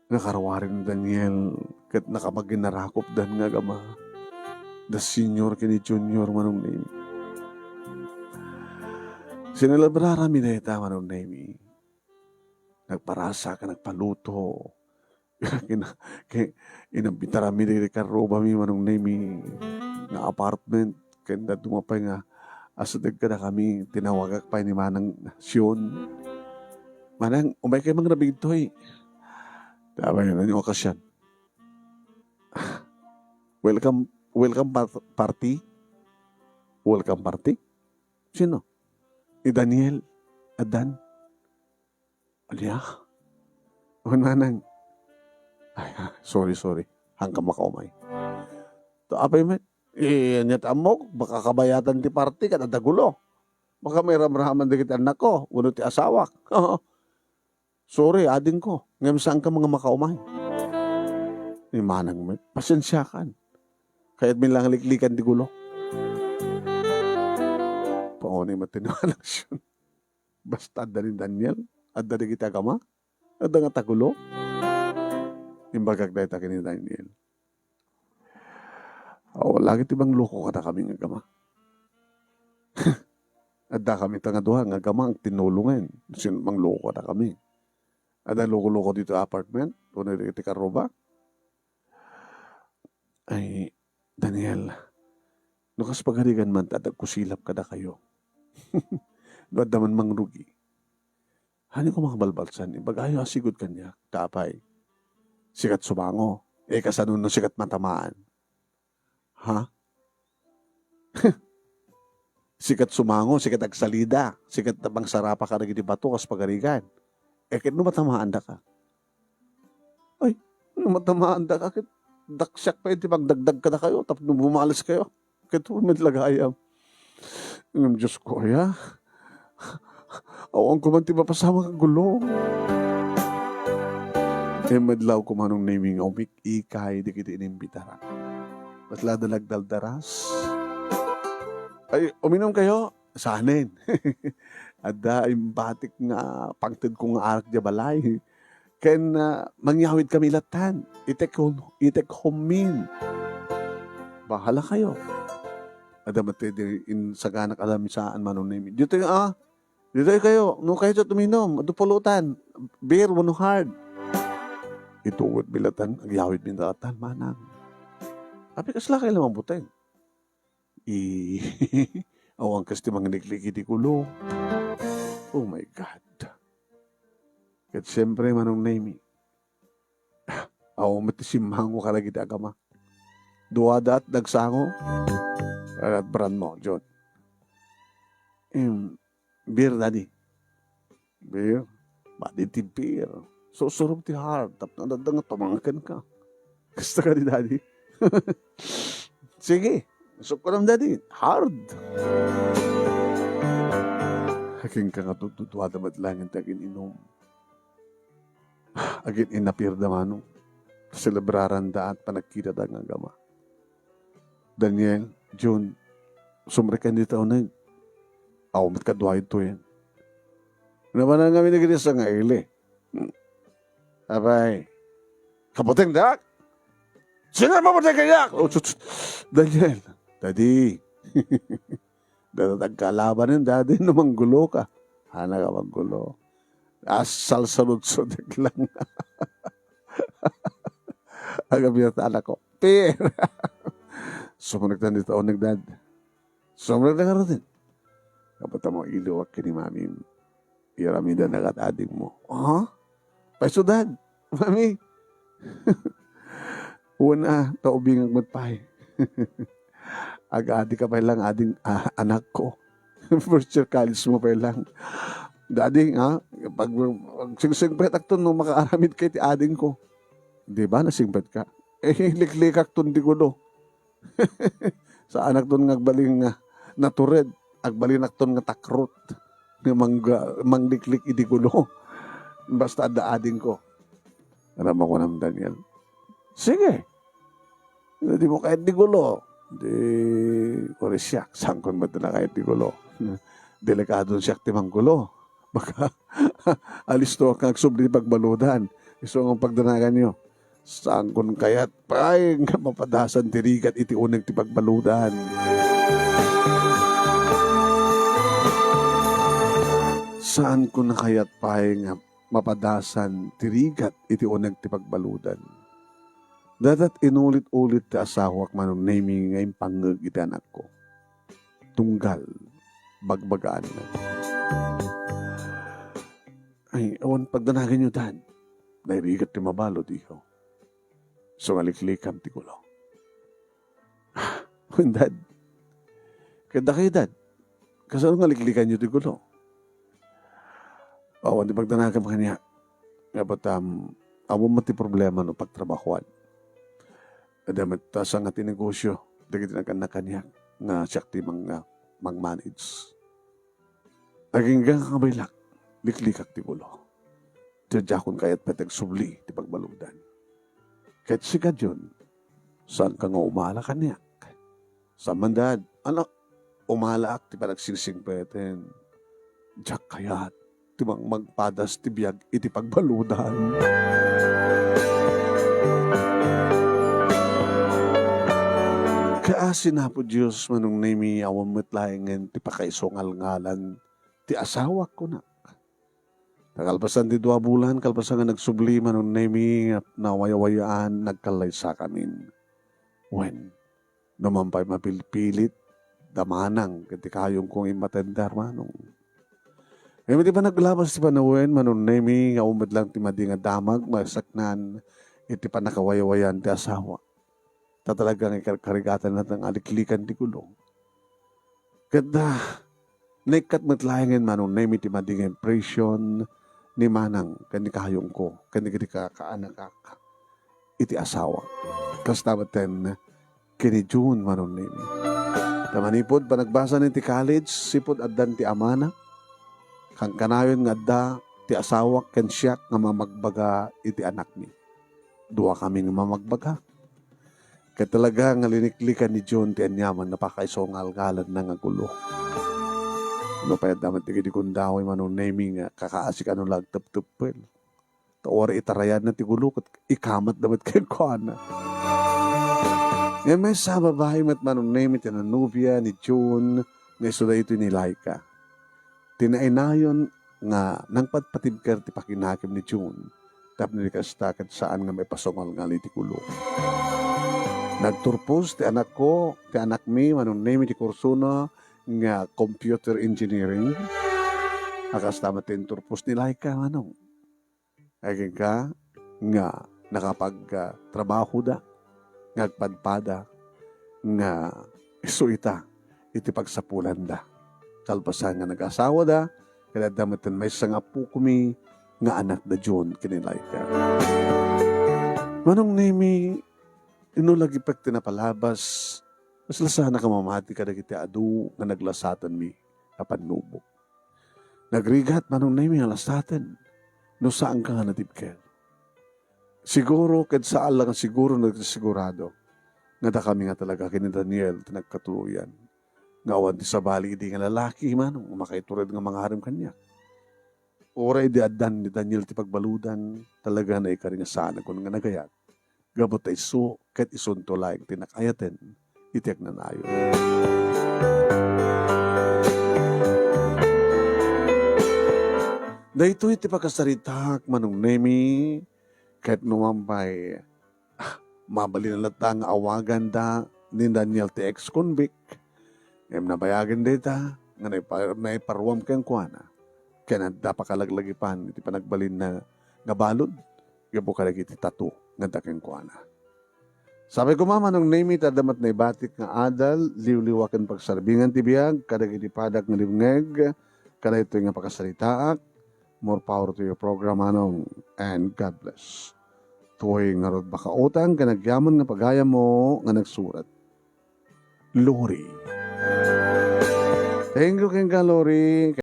Nakarawarin Daniel kat nakamaginarakop dan nga agama. The senior kini junior manong naiming. Sinalabrarami na ita manong naiming. Nagparasa ka, nagpaluto. Inambitara mi di karoba mi manong nami nga apartment. Kaya dumapay nga asadag ka na kami tinawagak pa ni Manang Nasyon. Manang, umay kayo mga nabigtoy. Tama yun, yung okasyon. Welcome party? Welcome party? Sino? Ni Daniel Adan. Aliya? O Manang? Ay, sorry. Hanggang makaumay. To apay mo, nyat amok, baka kabayatan ti party, katadagulo. Baka may ramraman di kita anak ko, uno ti asawak. Sorry, ading ko. Ngayon saan ka mga makaumay? Ni Manang mo, pasensyakan. Kaya't may lang liklikan di gulo. Paunay matinawalang siya. Basta adda ni Daniel, adda ni kita kama, adda nga tagulo. Imbagag na itakin ni Daniel. Lagi tibang loko ka na kami nga gama. Adda kami tangaduha nga gama ang tinulungan. Mang loko na kami. Adda loko-loko dito apartment. Doon na iti karoba. Ay, Daniel, nukas pagharigan man, tadag kusilap ka na kayo. Doon naman mang rugi. Hani ko mga balbalsan, ibagayo asigod kanya, tapay. Sikat sumango. Kasanun no sikat matamaan. Ha? Sikat sumango, sikat agsalida. Sikat tabang sarapa ka naging bato kas pagarigan. Kit no matamaan da ka. Ay, no matamaan da ka. Kit daksyak pa iti pagdagdag ka na kayo. Tapos nung bumalas kayo. Kit umitlagayam. Ng Diyos ko, ya. Awang kumanti mapasama kang gulong. Madlaw ko manong naming umik ikay di kita inimbitara. Basla dalagdaldaras. Ay, uminom kayo? Sanin. Ada imbatik nga pangtid kong arak di balay. Ken mangyawid kami latan. Itek homin. Bahala kayo. Ada matindi in saganak alam saan manong naming. Dito kayo. No kayo sa tuminom. Ado pulutan. Beer, wano hard. Ituwid bilatan, agyawid bilatan, Manang. Api kasla kayo lamang buteng. Awang kas ti mga nikliki di kulo. Oh my God. Kat siyempre manong naimi. Awang matisimang mo kalagi di agama. Duwada at dagsango. At brand mo, John. Beer, Daddy. Beer. Badi ti beer. So, surong ti hard. Tap na nga tumangkan ka. Gusto ka ni Daddy? Sige. Gusto ko ng Daddy. Hard. Haking ka nga tutuwa damat lang ang tagin inom. Agin inapir damano. Celebraran da at panagkita da nga gama. Daniel, June, sumrikan dito na yun. Mat kadwa ito yan. Naman na kami naginis nga ili. Abay, kaputing dak? Sino ang maputing kayak? Daniel, Daddy. Nagkalaban yung Daddy, namang gulo ka. Hana ka maggulo. Asal salud-sud lang. Agabi na anak ko. Pera. Sumunag na dito nagdad. Sumunag na nga rin. Kapata mo iluwag ka ni Mami. Iramida na kat adik mo. Ha? Paisudad. Mami. Una, taubing magpay. Aga-adi ka pa lang ading anak ko. First year college mo pa lang. Daddy, ha? Pag singsingpet akton no makaaramid kay ti ading ko. Di ba nasingpet ka? Liklikak ton di ko do. Sa anak ton ngagbaling natured. Agbalin akton nga takrot. Nga mangliklik idi ko do. Basta ading ko. Alam ako ng Daniel. Sige. Hindi mo kahit di gulo. Di, ori siya. Sangkon ba na kahit di gulo? Delikado siya timang gulo. Baka alis to kang subli pagbaludan. Iso ang pagdanagan nyo. Sangkon kayat pay nga mapadasan tirigat iti unang ti pagbaludan. Saan ko na kayat pay nga mapadasan tirigat iti unang ti pagbaludan. Dadat inulit-ulit ti asawak manong naming nga impangag iti anak ko. Tunggal, bagbagaan na. Ay, awan pagdanagan nyo, Dad. Nairigat ti mabalod, ikaw. So, ngaliklikam ti kulo. Dad, kada kayo, Dad. Kasano ngaliklikan nyo ti kulo? Awan, di pagdanagan kanya. Nga ba't, awan mati problema no pagtrabahuan. Adamat sa nga tinegosyo, dagiti nagkanakanyak nga siyak ti mang-manage. Naging kabaylak, liklikak ti bulo. Diyajakon kayat petag subli ti pagbaludan. Kahit sigad yun, saan ka nga umala kanyak? Sa mandad, anak, umalaak ti panagsingsing peten. Diyak kayat, ti magpadas ti biyag iti pagbaludan. Kaasin na po Diyos manong nami awam metlayangan ti pakaisongal ngalan ti asawa ko na. Nakalpasan ti 2 bulan, kalpasan nga nagsubli manong nami nawayawayaan nagkalay sa kamin. When, numampay mapilpilit, damanang kati kayong kong imatendar manong. E di ba naglabas ti panawen manong nami nga umad lang ti madi nga damag, masaknan iti pa nakawayawayan ti asawa. Tatalagang ikarigatan natin ang aliklikan di kulong. Kada, naikat matlayangan manong naimi ti mading impression ni manang kani kahayong ko, kani kaanak iti asawa. Kastabaten, kini June manong naimi. Tamanipod, panagbasa ni ti college, sipod addan ti amana, kang kanayon nga adda ti asawa, ken siya nga mamagbaga iti anak ni. 2 kami nga mamagbaga. Kaya talaga nga liniklikan ni John ti anyaman napakaisongal ngalan na nga gulo. Ano pa damat ti kundahoy manong naming kakaasik ano lang tap-tupel. Taora itarayan na ti gulo kat ikamat damat kayo ko na. Ngayon may sa babae mat manong naming tinanubya ni John nga isuda ito ni Laika. Tinainayon nga nang patpatibker ti pakinakim ni John tap nilikastakat saan nga may pasongal nga ti gulo. Nagturpos ti anak ko, ti anak mi, manong name ti kursuno nga computer engineering. Akastama ti turpos ni Laika, manong. Aging ka nga nakapag-trabaho da, ngagpadpada, nga isuita, iti pagsapulan da. Kalpasan nga nag-asawa da, kaya damitan may sangapu kumi nga anak da John kini Laika. Manong name inulagi pag tinapalabas, mas lasana ka mamati ka nagiti adu nga naglasatan mi kapanubok. Nagrigat manong na yung lasatan, no saan ka nga natibker. Siguro, kad saan lang siguro nagsigurado, nga da kami nga talaga kini Daniel tinagkatuluyan. Nga awan di sa bali di nga lalaki manong makaiturid nga mga harim kanya. Oray di adan ni Daniel ti pagbaludan, talaga na ikaring nga sana kung nga nagayat. Gabot ay iso, kat isunto lang tinakayaten, itiyak na nayo. Dahito iti pagkasaritak manong nemi, kahit numampay, mabali na latang awagan da ni Daniel ti ex-convict, nabayagan dita, nga naiparuam kang kuana, kaya napakalaglagipan, iti panagbalin na nga balod, gabo ka iti tato, nga daking kuana. Sabi ko mama, nung name it, adamat na ibatik nga adal, liwliwakan pagsarbingan tibiyag, kadag iti padag nga liwngeg, kada ito nga pagkasalitaak, more power to your program, anong, and God bless. Tuhoy nga rod bakautang, kanagyaman nga pagaya mo, nga nagsurat. Lori. Thank you, King Lori.